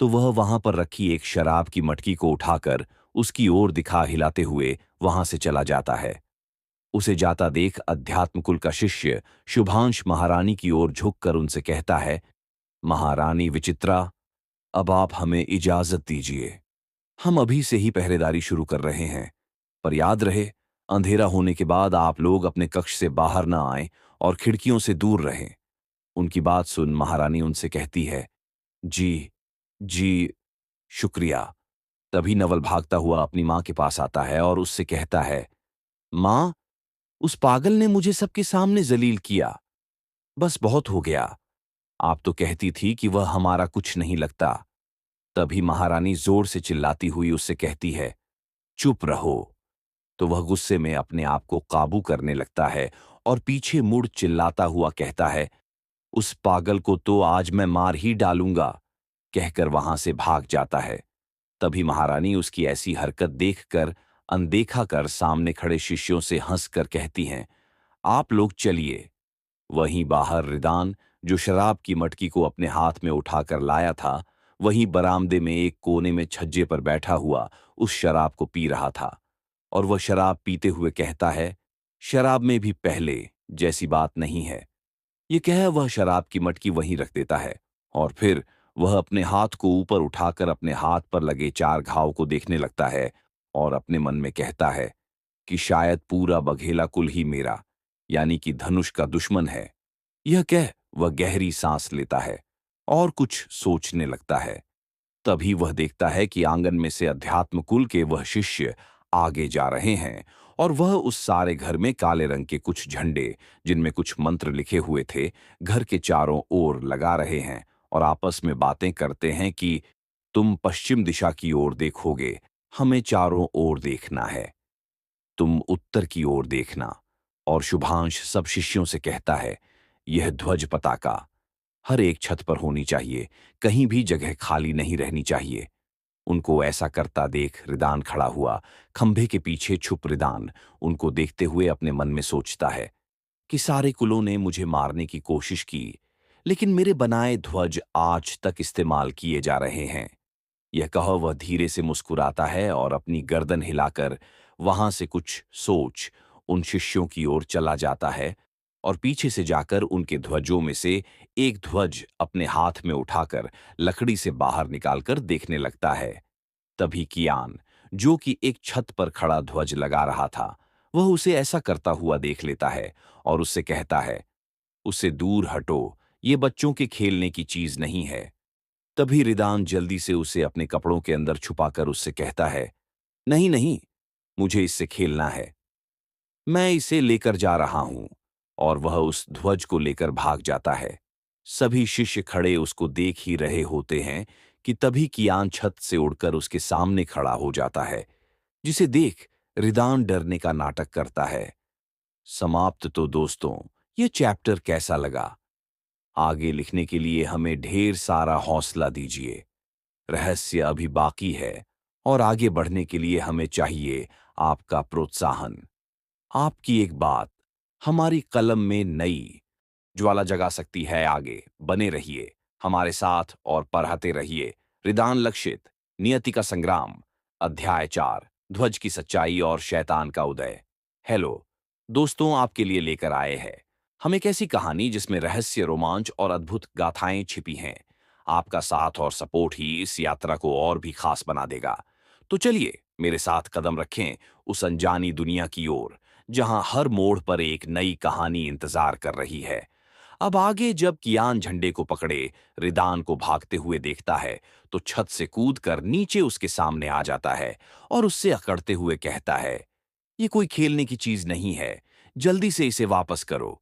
तो वह वहां पर रखी एक शराब की मटकी को उठाकर उसकी ओर दिखा हिलाते हुए वहां से चला जाता है। उसे जाता देख अध्यात्म कुल का शिष्य शुभांश महारानी की ओर झुककर उनसे कहता है, महारानी विचित्रा, अब आप हमें इजाजत दीजिए। हम अभी से ही पहरेदारी शुरू कर रहे हैं, पर याद रहे, अंधेरा होने के बाद आप लोग अपने कक्ष से बाहर न आएं और खिड़कियों से दूर रहें। उनकी बात सुन महारानी उनसे कहती है, जी, जी, शुक्रिया। तभी नवल भागता हुआ अपनी मां के पास आता है और उससे कहता है, मां, उस पागल ने मुझे सबके सामने जलील किया। बस बहुत हो गया। आप तो कहती थी कि वह हमारा कुछ नहीं लगता। तभी महारानी जोर से चिल्लाती हुई उससे कहती है, चुप रहो। तो वह गुस्से में अपने आप को काबू करने लगता है और पीछे मुड़ चिल्लाता हुआ कहता है, उस पागल को तो आज मैं मार ही डालूंगा, कहकर वहां से भाग जाता है। तभी महारानी उसकी ऐसी हरकत देखकर अनदेखा कर सामने खड़े शिष्यों से हंसकर कहती हैं, आप लोग चलिए। वहीं बाहर रिदान, जो शराब की मटकी को अपने हाथ में उठाकर लाया था, वहीं बरामदे में एक कोने में छज्जे पर बैठा हुआ उस शराब को पी रहा था। और वह शराब पीते हुए कहता है, शराब में भी पहले जैसी बात नहीं है। ये कह वह शराब की मटकी वहीं रख देता है और फिर वह अपने हाथ को ऊपर उठाकर अपने हाथ पर लगे 4 घाव को देखने लगता है और अपने मन में कहता है कि शायद पूरा बघेला कुल ही मेरा, यानी कि धनुष का दुश्मन है। यह कह वह गहरी सांस लेता है और कुछ सोचने लगता है। तभी वह देखता है कि आंगन में से अध्यात्म कुल के वह शिष्य आगे जा रहे हैं और वह उस सारे घर में काले रंग के कुछ झंडे, जिनमें कुछ मंत्र लिखे हुए थे, घर के चारों ओर लगा रहे हैं और आपस में बातें करते हैं कि तुम पश्चिम दिशा की ओर देखोगे, हमें चारों ओर देखना है। तुम उत्तर की ओर देखना। और शुभांश सब शिष्यों से कहता है, यह ध्वज पताका हर एक छत पर होनी चाहिए, कहीं भी जगह खाली नहीं रहनी चाहिए। उनको ऐसा करता देख रिदान खड़ा हुआ, खंभे के पीछे छुप रिदान उनको देखते हुए अपने मन में सोचता है कि सारे कुलों ने मुझे मारने की कोशिश की, लेकिन मेरे बनाए ध्वज आज तक इस्तेमाल किए जा रहे हैं। यह कह वह धीरे से मुस्कुराता है और अपनी गर्दन हिलाकर वहां से कुछ सोच उन शिष्यों की ओर चला जाता है और पीछे से जाकर उनके ध्वजों में से एक ध्वज अपने हाथ में उठाकर लकड़ी से बाहर निकालकर देखने लगता है। तभी कियान, जो कि एक छत पर खड़ा ध्वज लगा रहा था, वह उसे ऐसा करता हुआ देख लेता है और उससे कहता है, उससे दूर हटो, ये बच्चों के खेलने की चीज नहीं है। तभी रिदान जल्दी से उसे अपने कपड़ों के अंदर छुपाकर उससे कहता है, नहीं नहीं, मुझे इससे खेलना है, मैं इसे लेकर जा रहा हूं। और वह उस ध्वज को लेकर भाग जाता है। सभी शिष्य खड़े उसको देख ही रहे होते हैं कि तभी कियान छत से उड़कर उसके सामने खड़ा हो जाता है, जिसे देख रिदान डरने का नाटक करता है। समाप्त। तो दोस्तों, ये चैप्टर कैसा लगा? आगे लिखने के लिए हमें ढेर सारा हौसला दीजिए। रहस्य अभी बाकी है और आगे बढ़ने के लिए हमें चाहिए आपका प्रोत्साहन। आपकी एक बात हमारी कलम में नई ज्वाला जगा सकती है। आगे बने रहिए हमारे साथ और पढ़ाते रहिए। रिदान लक्षित, नियति का संग्राम, अध्याय 4, ध्वज की सच्चाई और शैतान का उदय। हेलो दोस्तों, आपके लिए लेकर आए हैं हम एक ऐसी कहानी जिसमें रहस्य, रोमांच और अद्भुत गाथाएं छिपी हैं। आपका साथ और सपोर्ट ही इस यात्रा को और भी खास बना देगा। तो चलिए मेरे साथ कदम रखें उस अनजानी दुनिया की ओर, जहां हर मोड़ पर एक नई कहानी इंतजार कर रही है। अब आगे जब कियान झंडे को पकड़े रिदान को भागते हुए देखता है, तो छत से कूदकर नीचे उसके सामने आ जाता है और उससे अकड़ते हुए कहता है, ये कोई खेलने की चीज नहीं है, जल्दी से इसे वापस करो।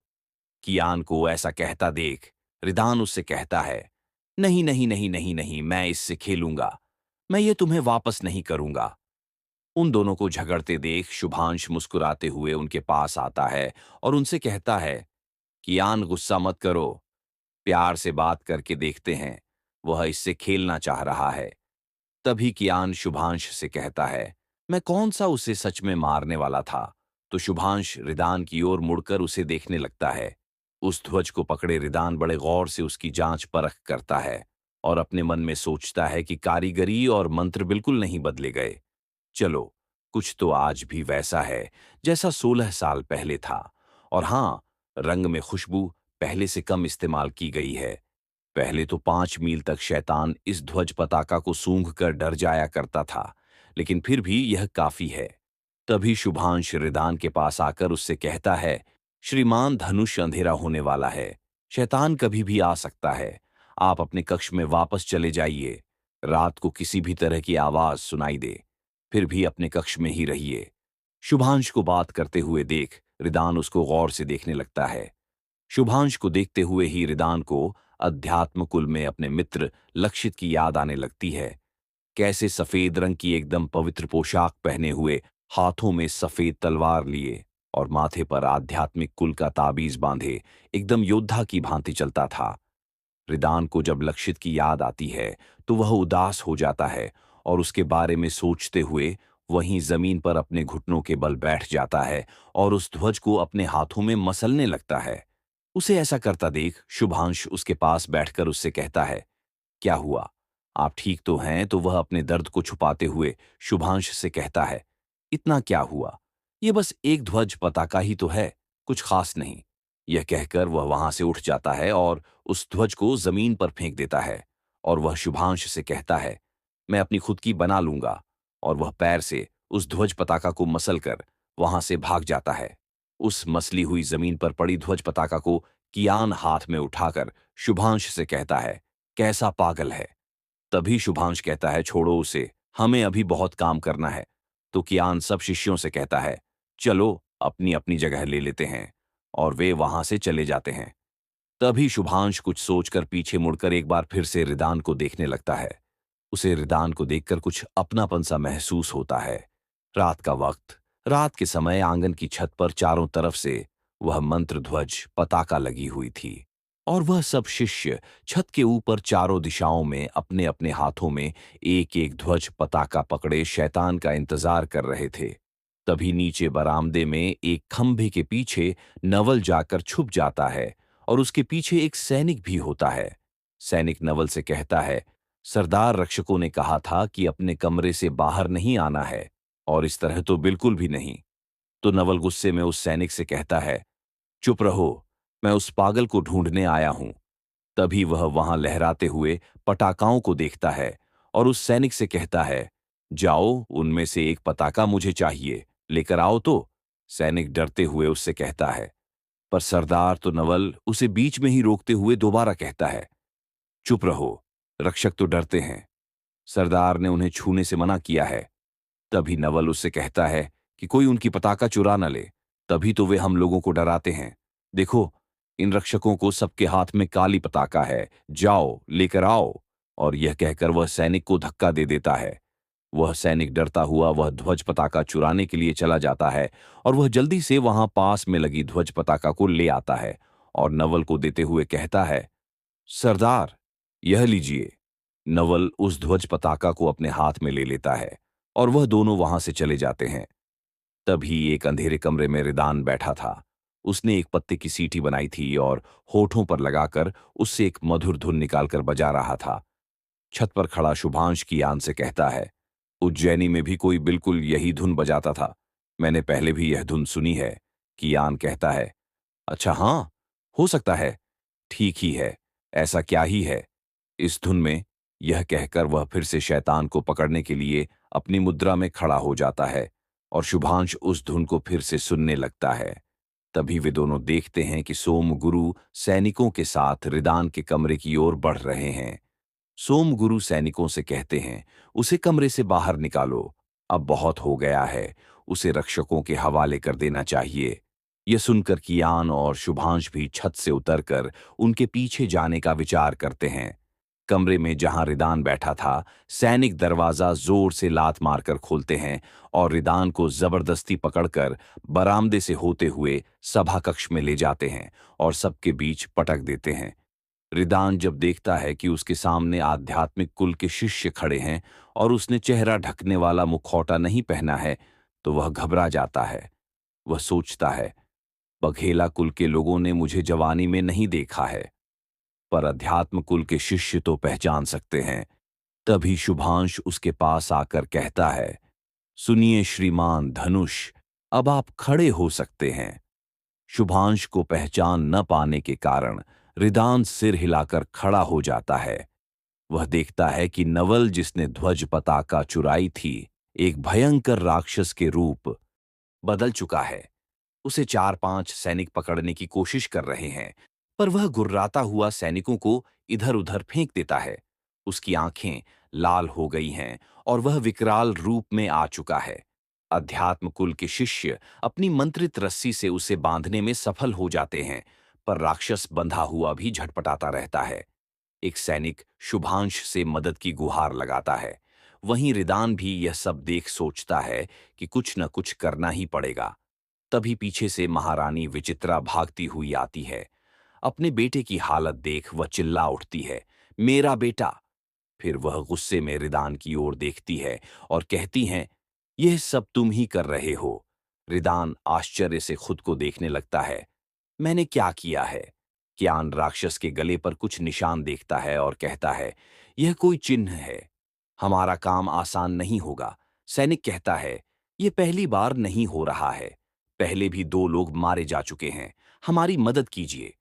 कियान को ऐसा कहता देख रिदान उससे कहता है, नहीं नहीं नहीं नहीं नहीं, मैं इससे खेलूंगा, मैं ये तुम्हें वापस नहीं करूंगा। उन दोनों को झगड़ते देख शुभांश मुस्कुराते हुए उनके पास आता है और उनसे कहता है, कियान गुस्सा मत करो, प्यार से बात करके देखते हैं, वह इससे खेलना चाह रहा है। तभी कियान शुभांश से कहता है, मैं कौन सा उसे सच में मारने वाला था। तो शुभांश रिदान की ओर मुड़कर उसे देखने लगता है। उस ध्वज को पकड़े रिदान बड़े गौर से उसकी जांच परख करता है और अपने मन में सोचता है कि कारीगरी और मंत्र बिल्कुल नहीं बदले गए। चलो, कुछ तो आज भी वैसा है जैसा 16 साल पहले था। और हाँ, रंग में खुशबू पहले से कम इस्तेमाल की गई है। पहले तो 5 मील तक शैतान इस ध्वज पताका को सूंघ कर डर जाया करता था, लेकिन फिर भी यह काफी है। तभी शुभांश रिदान के पास आकर उससे कहता है, श्रीमान, धनुष अंधेरा होने वाला है, शैतान कभी भी आ सकता है, आप अपने कक्ष में वापस चले जाइए। रात को किसी भी तरह की आवाज सुनाई दे, फिर भी अपने कक्ष में ही रहिए। शुभांश को बात करते हुए देख रिदान उसको गौर से देखने लगता है। शुभांश को देखते हुए ही रिदान को अध्यात्म कुल में अपने मित्र लक्षित की याद आने लगती है। कैसे सफेद रंग की एकदम पवित्र पोशाक पहने हुए, हाथों में सफेद तलवार लिए और माथे पर आध्यात्मिक कुल का ताबीज बांधे एकदम योद्धा की भांति चलता था। रिदान को जब लक्षित की याद आती है तो वह उदास हो जाता है और उसके बारे में सोचते हुए वहीं जमीन पर अपने घुटनों के बल बैठ जाता है और उस ध्वज को अपने हाथों में मसलने लगता है। उसे ऐसा करता देख शुभांश उसके पास बैठकर उससे कहता है, क्या हुआ, आप ठीक तो हैं। तो वह अपने दर्द को छुपाते हुए शुभांश से कहता है, इतना क्या हुआ, ये बस एक ध्वज पताका ही तो है, कुछ खास नहीं। यह कहकर वह वहां से उठ जाता है और उस ध्वज को जमीन पर फेंक देता है। और वह शुभांश से कहता है, मैं अपनी खुद की बना लूंगा। और वह पैर से उस ध्वज पताका को मसल कर वहां से भाग जाता है। उस मसली हुई जमीन पर पड़ी ध्वज पताका को कियान हाथ में उठाकर शुभांश से कहता है, कैसा पागल है। तभी शुभांश कहता है, छोड़ो उसे, हमें अभी बहुत काम करना है। तो कियान सब शिष्यों से कहता है, चलो अपनी अपनी जगह ले लेते हैं। और वे वहां से चले जाते हैं। तभी शुभांश कुछ सोचकर पीछे मुड़कर एक बार फिर से रिदान को देखने लगता है। उसे रिदान को देखकर कुछ अपनापन सा महसूस होता है। रात का वक्त, रात के समय आंगन की छत पर चारों तरफ से वह मंत्र ध्वज पताका लगी हुई थी और वह सब शिष्य छत के ऊपर चारों दिशाओं में अपने अपने हाथों में एक एक ध्वज पताका पकड़े शैतान का इंतजार कर रहे थे। तभी नीचे बरामदे में एक खंभे के पीछे नवल जाकर छुप जाता है और उसके पीछे एक सैनिक भी होता है। सैनिक नवल से कहता है, सरदार, रक्षकों ने कहा था कि अपने कमरे से बाहर नहीं आना है, और इस तरह तो बिल्कुल भी नहीं। तो नवल गुस्से में उस सैनिक से कहता है, चुप रहो, मैं उस पागल को ढूंढने आया हूं। तभी वह वहां लहराते हुए पटाखाओं को देखता है और उस सैनिक से कहता है, जाओ, उनमें से एक पताका मुझे चाहिए, लेकर आओ। तो सैनिक डरते हुए उससे कहता है, पर सरदार। तो नवल उसे बीच में ही रोकते हुए दोबारा कहता है, चुप रहो, रक्षक तो डरते हैं, सरदार ने उन्हें छूने से मना किया है। तभी नवल उससे कहता है कि कोई उनकी पताका चुरा न ले, तभी तो वे हम लोगों को डराते हैं। देखो, इन रक्षकों को सबके हाथ में काली पताका है, जाओ लेकर आओ। और यह कहकर वह सैनिक को धक्का दे देता है। वह सैनिक डरता हुआ वह ध्वज पताका चुराने के लिए चला जाता है और वह जल्दी से वहां पास में लगी ध्वज पताका को ले आता है और नवल को देते हुए कहता है, सरदार, यह लीजिए। नवल उस ध्वज पताका को अपने हाथ में ले लेता है और वह दोनों वहां से चले जाते हैं। तभी एक अंधेरे कमरे में रिदान बैठा था। उसने एक पत्ते की सीटी बनाई थी और होठों पर लगाकर उससे एक मधुर धुन निकालकर बजा रहा था। छत पर खड़ा शुभांश कियान से कहता है, उज्जैनी में भी कोई बिल्कुल यही धुन बजाता था, मैंने पहले भी यह धुन सुनी है। कियान कहता है, अच्छा हाँ, हो सकता है, ठीक ही है, ऐसा क्या ही है। इस धुन में यह कहकर वह फिर से शैतान को पकड़ने के लिए अपनी मुद्रा में खड़ा हो जाता है और शुभांश उस धुन को फिर से सुनने लगता है। तभी वे दोनों देखते हैं कि सोमगुरु सैनिकों के साथ रिदान के कमरे की ओर बढ़ रहे हैं। सोमगुरु सैनिकों से कहते हैं, उसे कमरे से बाहर निकालो, अब बहुत हो गया है, उसे रक्षकों के हवाले कर देना चाहिए। यह सुनकर कियान और शुभांश भी छत से उतरकर उनके पीछे जाने का विचार करते हैं। कमरे में जहां रिदान बैठा था, सैनिक दरवाजा जोर से लात मारकर खोलते हैं और रिदान को जबरदस्ती पकड़कर बरामदे से होते हुए सभा कक्ष में ले जाते हैं और सबके बीच पटक देते हैं। रिदान जब देखता है कि उसके सामने आध्यात्मिक कुल के शिष्य खड़े हैं और उसने चेहरा ढकने वाला मुखौटा नहीं पहना है, तो वह घबरा जाता है। वह सोचता है, बघेला कुल के लोगों ने मुझे जवानी में नहीं देखा है, पर अध्यात्म कुल के शिष्य तो पहचान सकते हैं। तभी शुभांश उसके पास आकर कहता है, सुनिए श्रीमान धनुष, अब आप खड़े हो सकते हैं। शुभांश को पहचान न पाने के कारण रिदान सिर हिलाकर खड़ा हो जाता है। वह देखता है कि नवल जिसने ध्वज पताका चुराई थी, एक भयंकर राक्षस के रूप बदल चुका है। उसे 4-5 सैनिक पकड़ने की कोशिश कर रहे हैं, पर वह गुर्राता हुआ सैनिकों को इधर-उधर फेंक देता है। उसकी आंखें लाल हो गई हैं और वह विकराल रूप में आ चुका है। अध्यात्म कुल के शिष्य अपनी मंत्रित रस्सी से उसे बांधने में सफल हो जाते हैं, पर राक्षस बंधा हुआ भी झटपटाता रहता है। एक सैनिक शुभांश से मदद की गुहार लगाता है। वहीं रिदान भी यह सब देख सोचता है कि कुछ न कुछ करना ही पड़ेगा। तभी पीछे से महारानी विचित्रा भागती हुई आती है। अपने बेटे की हालत देख वह चिल्ला उठती है, मेरा बेटा। फिर वह गुस्से में रिदान की ओर देखती है और कहती हैं, यह सब तुम ही कर रहे हो। रिदान आश्चर्य से खुद को देखने लगता है। मैंने क्या किया है? कियान राक्षस के गले पर कुछ निशान देखता है और कहता है, यह कोई चिन्ह है, हमारा काम आसान नहीं होगा। सैनिक कहता है, यह पहली बार नहीं हो रहा है, पहले भी 2 लोग मारे जा चुके हैं, हमारी मदद कीजिए।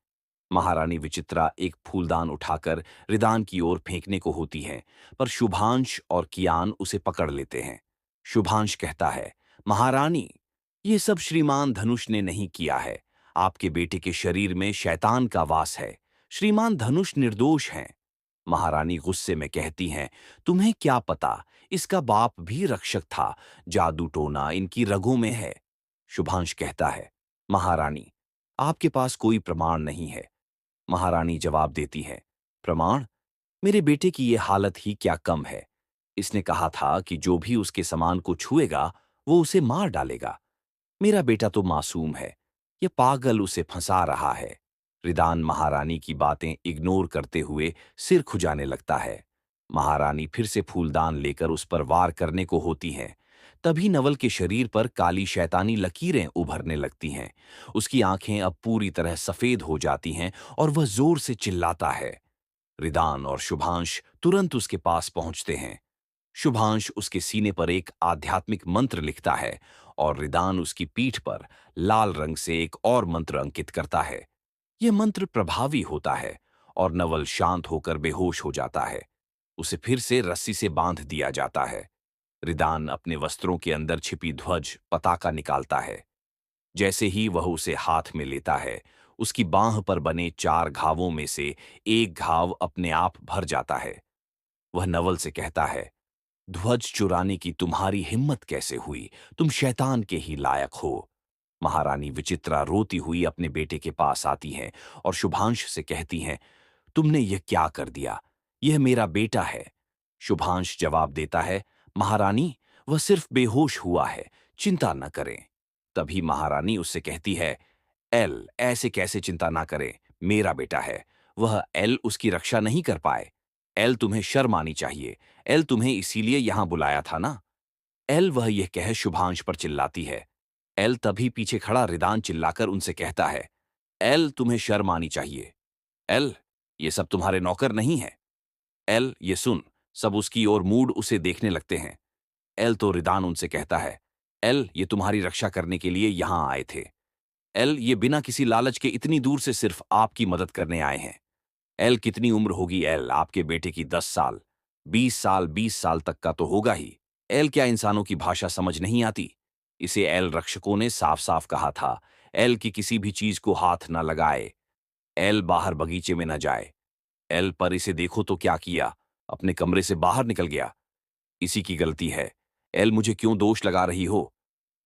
महारानी विचित्रा एक फूलदान उठाकर रिदान की ओर फेंकने को होती हैं, पर शुभांश और कियान उसे पकड़ लेते हैं। शुभांश कहता है, महारानी, ये सब श्रीमान धनुष ने नहीं किया है, आपके बेटे के शरीर में शैतान का वास है। श्रीमान धनुष निर्दोष हैं। महारानी गुस्से में कहती हैं, तुम्हें क्या पता, इसका बाप भी रक्षक था, जादू टोना इनकी रगों में है। शुभांश कहता है, महारानी, आपके पास कोई प्रमाण नहीं है। महारानी जवाब देती है, प्रमाण? मेरे बेटे की ये हालत ही क्या कम है। इसने कहा था कि जो भी उसके सामान को छुएगा वो उसे मार डालेगा। मेरा बेटा तो मासूम है, ये पागल उसे फंसा रहा है। रिदान महारानी की बातें इग्नोर करते हुए सिर खुजाने लगता है। महारानी फिर से फूलदान लेकर उस पर वार करने को होती हैं। तभी नवल के शरीर पर काली शैतानी लकीरें उभरने लगती हैं। उसकी आंखें अब पूरी तरह सफेद हो जाती हैं और वह जोर से चिल्लाता है। रिदान और शुभांश तुरंत उसके पास पहुंचते हैं। शुभांश उसके सीने पर एक आध्यात्मिक मंत्र लिखता है और रिदान उसकी पीठ पर लाल रंग से एक और मंत्र अंकित करता है। यह मंत्र प्रभावी होता है और नवल शांत होकर बेहोश हो जाता है। उसे फिर से रस्सी से बांध दिया जाता है। रिदान अपने वस्त्रों के अंदर छिपी ध्वज पताका निकालता है। जैसे ही वह उसे हाथ में लेता है, उसकी बांह पर बने 4 घावों में से एक घाव अपने आप भर जाता है। वह नवल से कहता है, ध्वज चुराने की तुम्हारी हिम्मत कैसे हुई? तुम शैतान के ही लायक हो। महारानी विचित्रा रोती हुई अपने बेटे के पास आती हैं और शुभांश से कहती हैं, तुमने यह क्या कर दिया? यह मेरा बेटा है। शुभांश जवाब देता है, महारानी, वह सिर्फ बेहोश हुआ है, चिंता न करें। तभी महारानी उससे कहती है, एल ऐसे कैसे चिंता ना करें, मेरा बेटा है, वह एल उसकी रक्षा नहीं कर पाए। एल तुम्हें शर्म आनी चाहिए, एल तुम्हें इसीलिए यहां बुलाया था ना। एल वह यह कह शुभांश पर चिल्लाती है। एल तभी पीछे खड़ा रिदान चिल्लाकर उनसे कहता है, एल तुम्हें शर्म आनी चाहिए। एल, ये सब तुम्हारे नौकर नहीं है। एल ये सुन, सब उसकी ओर मूड उसे देखने लगते हैं। एल तो रिदान उनसे कहता है, एल ये तुम्हारी रक्षा करने के लिए यहां आए थे। एल ये बिना किसी लालच के इतनी दूर से सिर्फ आपकी मदद करने आए हैं। एल कितनी उम्र होगी एल आपके बेटे की 10 साल 20 साल 20 साल तक का तो होगा ही। एल क्या इंसानों की भाषा समझ नहीं आती? इसे एल रक्षकों ने साफ साफ कहा था। एल की किसी भी चीज को हाथ न लगाए। एल बाहर बगीचे में न जाए। एल पर इसे देखो तो क्या किया, अपने कमरे से बाहर निकल गया। इसी की गलती है। एल मुझे क्यों दोष लगा रही हो?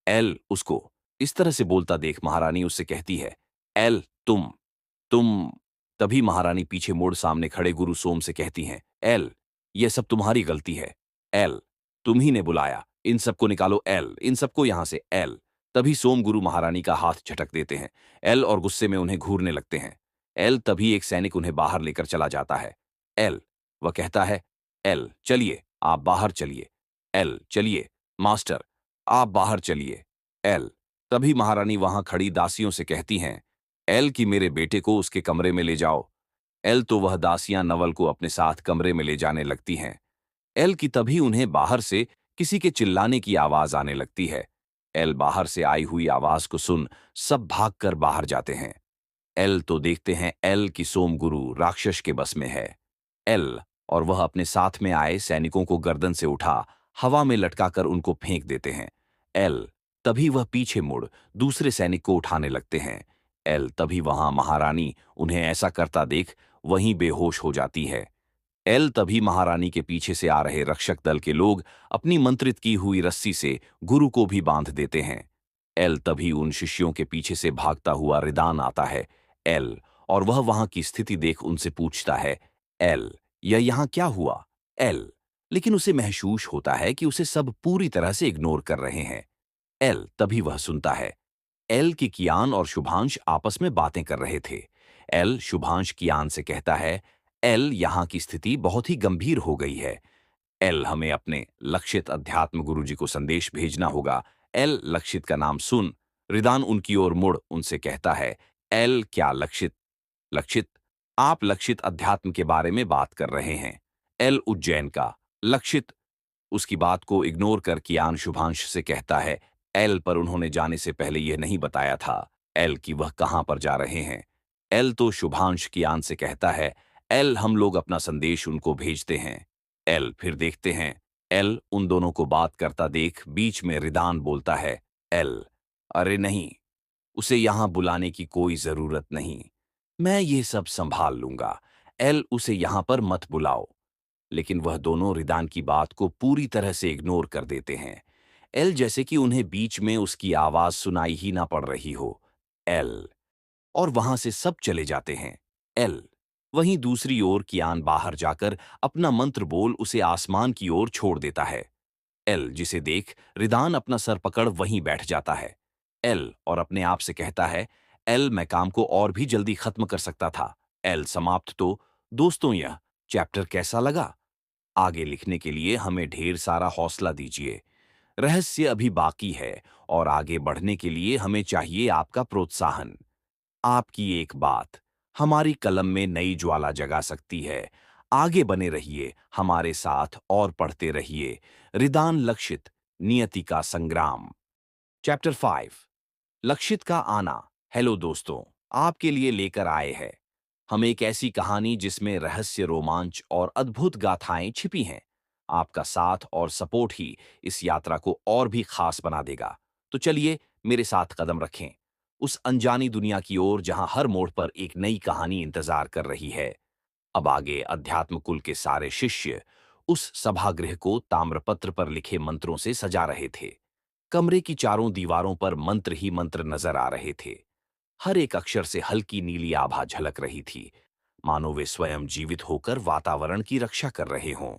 एल उसको इस तरह से बोलता देख महारानी उससे कहती है, एल तुम। तभी महारानी पीछे मुड़ सामने खड़े गुरु सोम से कहती हैं, एल यह सब तुम्हारी गलती है। एल तुम ही ने बुलाया, इन सबको निकालो एल, इन सबको यहां से एल। तभी सोम गुरु महारानी का हाथ झटक देते हैं। एल और गुस्से में उन्हें घूरने लगते हैं। एल तभी एक सैनिक उन्हें बाहर लेकर चला जाता है। एल वह कहता है, एल चलिए आप बाहर चलिए। एल चलिए मास्टर आप बाहर चलिए। एल तभी महारानी वहां खड़ी दासियों से कहती हैं, एल की मेरे बेटे को उसके कमरे में ले जाओ। एल तो वह दासियां नवल को अपने साथ कमरे में ले जाने लगती हैं। एल की तभी उन्हें बाहर से किसी के चिल्लाने की आवाज आने लगती है। एल बाहर से आई हुई आवाज को सुन सब भागकर बाहर जाते हैं। एल तो देखते हैं एल की सोम गुरु राक्षस के बस में है। एल और वह अपने साथ में आए सैनिकों को गर्दन से उठा हवा में लटकाकर उनको फेंक देते हैं। एल तभी वह पीछे मुड़ दूसरे सैनिक को उठाने लगते हैं। एल तभी वहां महारानी उन्हें ऐसा करता देख वहीं बेहोश हो जाती है। एल तभी महारानी के पीछे से आ रहे रक्षक दल के लोग अपनी मंत्रित की हुई रस्सी से गुरु को भी बांध देते हैं। एल तभी उन शिष्यों के पीछे से भागता हुआ रिदान आता है। एल और वह वहां की स्थिति देख उनसे पूछता है, एल यह यहां क्या हुआ? एल लेकिन उसे महसूस होता है कि उसे सब पूरी तरह से इग्नोर कर रहे हैं। एल तभी वह सुनता है एल की कियान और शुभांश आपस में बातें कर रहे थे। एल शुभांश कियान से कहता है, एल यहाँ की स्थिति बहुत ही गंभीर हो गई है। एल हमें अपने लक्षित अध्यात्म गुरुजी को संदेश भेजना होगा। एल लक्षित का नाम सुन रिदान उनकी ओर मुड़ उनसे कहता है, एल क्या लक्षित? लक्षित आप लक्षित अध्यात्म के बारे में बात कर रहे हैं। एल उज्जैन का लक्षित उसकी बात को इग्नोर कर कियान शुभांश से कहता है, एल पर उन्होंने जाने से पहले यह नहीं बताया था एल की वह कहां पर जा रहे हैं। एल तो शुभांश कियान से कहता है, एल हम लोग अपना संदेश उनको भेजते हैं। एल फिर देखते हैं। एल उन दोनों को बात करता देख बीच में रिदान बोलता है, एल अरे नहीं, उसे यहां बुलाने की कोई जरूरत नहीं, मैं ये सब संभाल लूंगा। एल उसे यहां पर मत बुलाओ। लेकिन वह दोनों रिदान की बात को पूरी तरह से इग्नोर कर देते हैं। एल जैसे कि उन्हें बीच में उसकी आवाज सुनाई ही ना पड़ रही हो। एल और वहां से सब चले जाते हैं। एल वहीं दूसरी ओर कियान बाहर जाकर अपना मंत्र बोल उसे आसमान की ओर छोड़ देता है। एल जिसे देख रिदान अपना सर पकड़ वहीं बैठ जाता है। एल और अपने आप से कहता है, एल मैं काम को और भी जल्दी खत्म कर सकता था। एल समाप्त। तो दोस्तों यह चैप्टर कैसा लगा? आगे लिखने के लिए हमें ढेर सारा हौसला दीजिए। रहस्य अभी बाकी है और आगे बढ़ने के लिए हमें चाहिए आपका प्रोत्साहन। आपकी एक बात हमारी कलम में नई ज्वाला जगा सकती है। आगे बने रहिए हमारे साथ और पढ़ते रहिए। रिदान लक्षित नियति का संग्राम। चैप्टर 5 लक्षित का आना। हेलो दोस्तों, आपके लिए लेकर आए हैं हम एक ऐसी कहानी जिसमें रहस्य, रोमांच और अद्भुत गाथाएं छिपी हैं। आपका साथ और सपोर्ट ही इस यात्रा को और भी खास बना देगा। तो चलिए मेरे साथ कदम रखें उस अनजानी दुनिया की ओर जहां हर मोड़ पर एक नई कहानी इंतजार कर रही है। अब आगे अध्यात्म कुल के सारे शिष्य उस सभागृह को ताम्रपत्र पर लिखे मंत्रों से सजा रहे थे। कमरे की चारों दीवारों पर मंत्र ही मंत्र नजर आ रहे थे। हर एक अक्षर से हल्की नीली आभा झलक रही थी, मानो वे स्वयं जीवित होकर वातावरण की रक्षा कर रहे हों।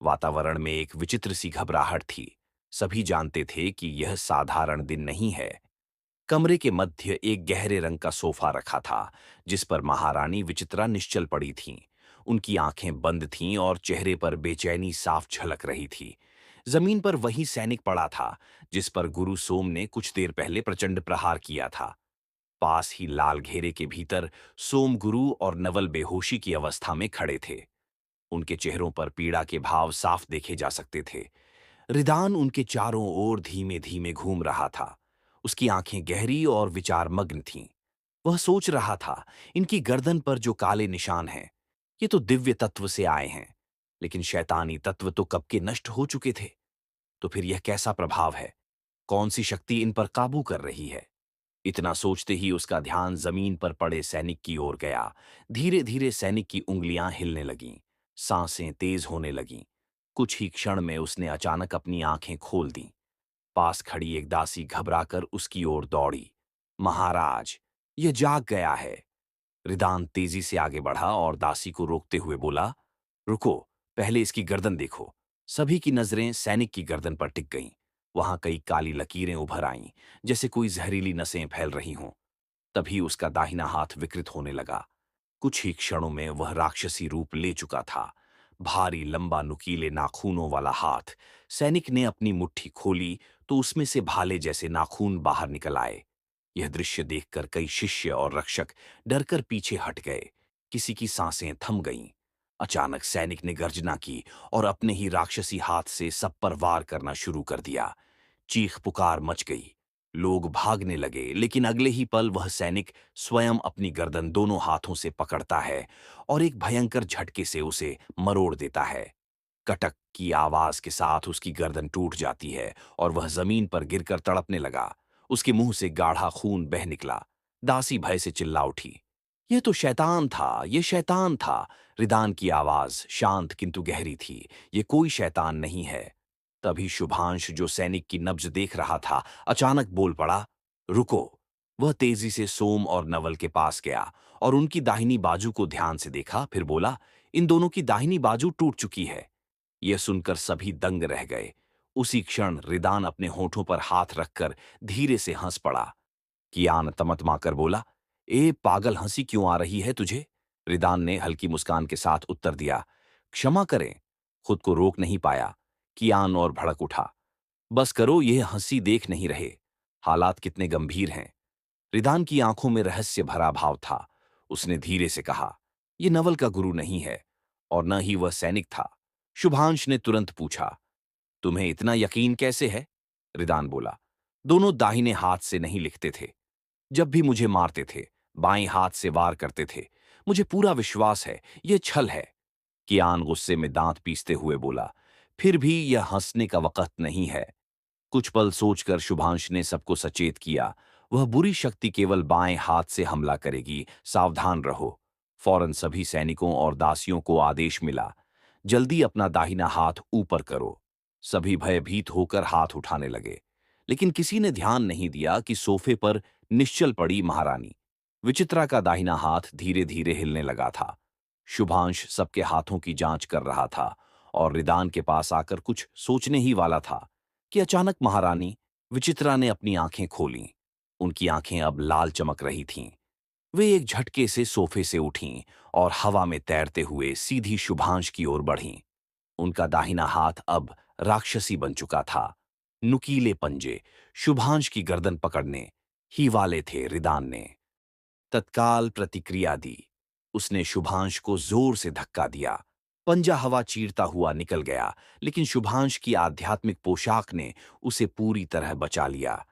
वातावरण में एक विचित्र सी घबराहट थी। सभी जानते थे कि यह साधारण दिन नहीं है। कमरे के मध्य एक गहरे रंग का सोफा रखा था, जिस पर महारानी विचित्रा निश्चल पड़ी थीं। उनकी आंखें बंद थीं और चेहरे पर बेचैनी साफ झलक रही थी। जमीन पर वही सैनिक पड़ा था, जिस पर गुरु सोम ने कुछ देर पहले प्रचंड प्रहार किया था। पास ही लाल घेरे के भीतर सोम गुरु और नवल बेहोशी की अवस्था में खड़े थे। उनके चेहरों पर पीड़ा के भाव साफ देखे जा सकते थे। रिदान उनके चारों ओर धीमे धीमे घूम रहा था। उसकी आंखें गहरी और विचारमग्न थीं। वह सोच रहा था, इनकी गर्दन पर जो काले निशान हैं, ये तो दिव्य तत्व से आए हैं, लेकिन शैतानी तत्व तो कब के नष्ट हो चुके थे। तो फिर यह कैसा प्रभाव है? कौन सी शक्ति इन पर काबू कर रही है? इतना सोचते ही उसका ध्यान जमीन पर पड़े सैनिक की ओर गया। धीरे धीरे सैनिक की उंगलियां हिलने लगीं, सांसें तेज होने लगीं। कुछ ही क्षण में उसने अचानक अपनी आंखें खोल दी। पास खड़ी एक दासी घबराकर उसकी ओर दौड़ी। महाराज, यह जाग गया है। रिदान तेजी से आगे बढ़ा और दासी को रोकते हुए बोला, रुको, पहले इसकी गर्दन देखो। सभी की नजरें सैनिक की गर्दन पर टिक गईं। वहां कई काली लकीरें उभर आईं, जैसे कोई जहरीली नसें फैल रही हों। तभी उसका दाहिना हाथ विकृत होने लगा। कुछ ही क्षणों में वह राक्षसी रूप ले चुका था। भारी लंबा नुकीले नाखूनों वाला हाथ। सैनिक ने अपनी मुट्ठी खोली तो उसमें से भाले जैसे नाखून बाहर निकल आए। यह दृश्य देखकर कई शिष्य और रक्षक डरकर पीछे हट गए। किसी की सांसें थम गईं। अचानक सैनिक ने गर्जना की और अपने ही राक्षसी हाथ से सब पर वार करना शुरू कर दिया। चीख पुकार मच गई। लोग भागने लगे, लेकिन अगले ही पल वह सैनिक स्वयं अपनी गर्दन दोनों हाथों से पकड़ता है और एक भयंकर झटके से उसे मरोड़ देता है। कटक की आवाज के साथ उसकी गर्दन टूट जाती है और वह जमीन पर गिरकर तड़पने लगा। उसके मुंह से गाढ़ा खून बह निकला। दासी भय से चिल्ला उठी, यह तो शैतान था, यह शैतान था। रिदान की आवाज शांत किंतु गहरी थी, यह कोई शैतान नहीं है। तभी शुभांश, जो सैनिक की नब्ज देख रहा था, अचानक बोल पड़ा, रुको। वह तेजी से सोम और नवल के पास गया और उनकी दाहिनी बाजू को ध्यान से देखा, फिर बोला, इन दोनों की दाहिनी बाजू टूट चुकी है। यह सुनकर सभी दंग रह गए। उसी क्षण रिदान अपने होठों पर हाथ रखकर धीरे से हंस पड़ा। कियान तमतमाकर बोला, ए पागल, हंसी क्यों आ रही है तुझे? रिदान ने हल्की मुस्कान के साथ उत्तर दिया, क्षमा करें। खुद को रोक नहीं पाया। कियान और भड़क उठा, बस करो, यह हंसी देख नहीं रहे। हालात कितने गंभीर हैं। रिदान की आंखों में रहस्य भरा भाव था। उसने धीरे से कहा, यह नवल का गुरु नहीं है और न ही वह सैनिक था। शुभांश ने तुरंत पूछा, तुम्हें इतना यकीन कैसे है? रिदान बोला, दोनों दाहिने हाथ से नहीं लिखते थे। जब भी मुझे मारते थे, बाएं हाथ से वार करते थे। मुझे पूरा विश्वास है, यह छल है। कियान गुस्से में दांत पीसते हुए बोला, फिर भी यह हंसने का वक्त नहीं है। कुछ पल सोचकर शुभांश ने सबको सचेत किया, वह बुरी शक्ति केवल बाएं हाथ से हमला करेगी, सावधान रहो। फौरन सभी सैनिकों और दासियों को आदेश मिला, जल्दी अपना दाहिना हाथ ऊपर करो। सभी भयभीत होकर हाथ उठाने लगे, लेकिन किसी ने ध्यान नहीं दिया कि सोफे पर निश्चल पड़ी महारानी विचित्रा का दाहिना हाथ धीरे धीरे हिलने लगा था। शुभांश सबके हाथों की जांच कर रहा था और रिदान के पास आकर कुछ सोचने ही वाला था कि अचानक महारानी विचित्रा ने अपनी आंखें खोलीं। उनकी आंखें अब लाल चमक रही थीं। वे एक झटके से सोफे से उठीं और हवा में तैरते हुए सीधी शुभांश की ओर बढ़ीं। उनका दाहिना हाथ अब राक्षसी बन चुका था। नुकीले पंजे शुभांश की गर्दन पकड़ने ही वाले थे। रिदान ने तत्काल प्रतिक्रिया दी। उसने शुभांश को जोर से धक्का दिया। पंजा हवा चीरता हुआ निकल गया, लेकिन शुभांश की आध्यात्मिक पोशाक ने उसे पूरी तरह बचा लिया।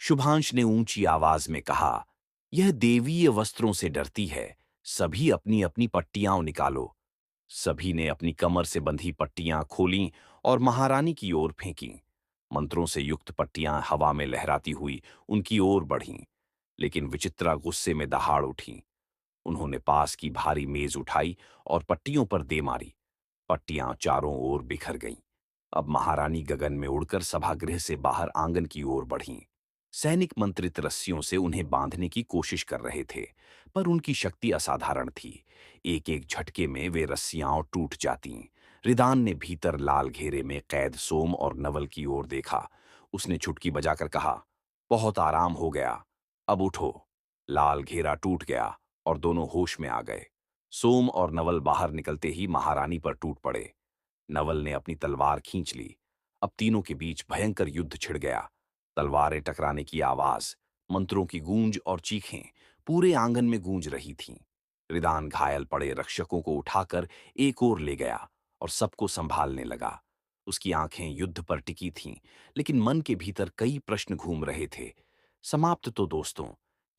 शुभांश ने ऊंची आवाज में कहा, यह देवीय वस्त्रों से डरती है, सभी अपनी अपनी पट्टियां निकालो। सभी ने अपनी कमर से बंधी पट्टियां खोलीं और महारानी की ओर फेंकीं। मंत्रों से युक्त पट्टियां हवा में लहराती हुई उनकी ओर बढ़ीं, लेकिन विचित्रा गुस्से में दहाड़ उठी। उन्होंने पास की भारी मेज उठाई और पट्टियों पर दे मारी। पट्टियां चारों ओर बिखर गईं। अब महारानी गगन में उड़कर सभागृह से बाहर आंगन की ओर बढ़ीं। सैनिक मंत्रित रस्सियों से उन्हें बांधने की कोशिश कर रहे थे, पर उनकी शक्ति असाधारण थी। एक एक झटके में वे रस्सियां टूट जातीं। रिदान ने भीतर लाल घेरे में कैद सोम और नवल की ओर देखा। उसने चुटकी बजाकर कहा, बहुत आराम हो गया, अब उठो। लाल घेरा टूट गया और दोनों होश में आ गए। सोम और नवल बाहर निकलते ही महारानी पर टूट पड़े। नवल ने अपनी तलवार खींच ली। अब तीनों के बीच भयंकर युद्ध छिड़ गया। तलवारें टकराने की आवाज, मंत्रों की गूंज और चीखें पूरे आंगन में गूंज रही थीं। रिदान घायल पड़े रक्षकों को उठाकर एक ओर ले गया और सबको संभालने लगा। उसकी आंखें युद्ध पर टिकी थीं, लेकिन मन के भीतर कई प्रश्न घूम रहे थे। समाप्त तो दोस्तों,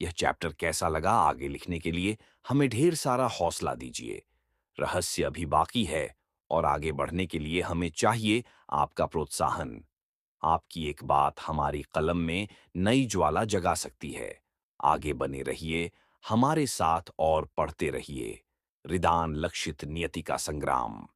यह चैप्टर कैसा लगा आगे लिखने के लिए हमें ढेर सारा हौसला दीजिए। रहस्य अभी बाकी है और आगे बढ़ने के लिए हमें चाहिए आपका प्रोत्साहन। आपकी एक बात हमारी कलम में नई ज्वाला जगा सकती है। आगे बने रहिए, हमारे साथ और पढ़ते रहिए। रिदान लक्षित नियति का संग्राम।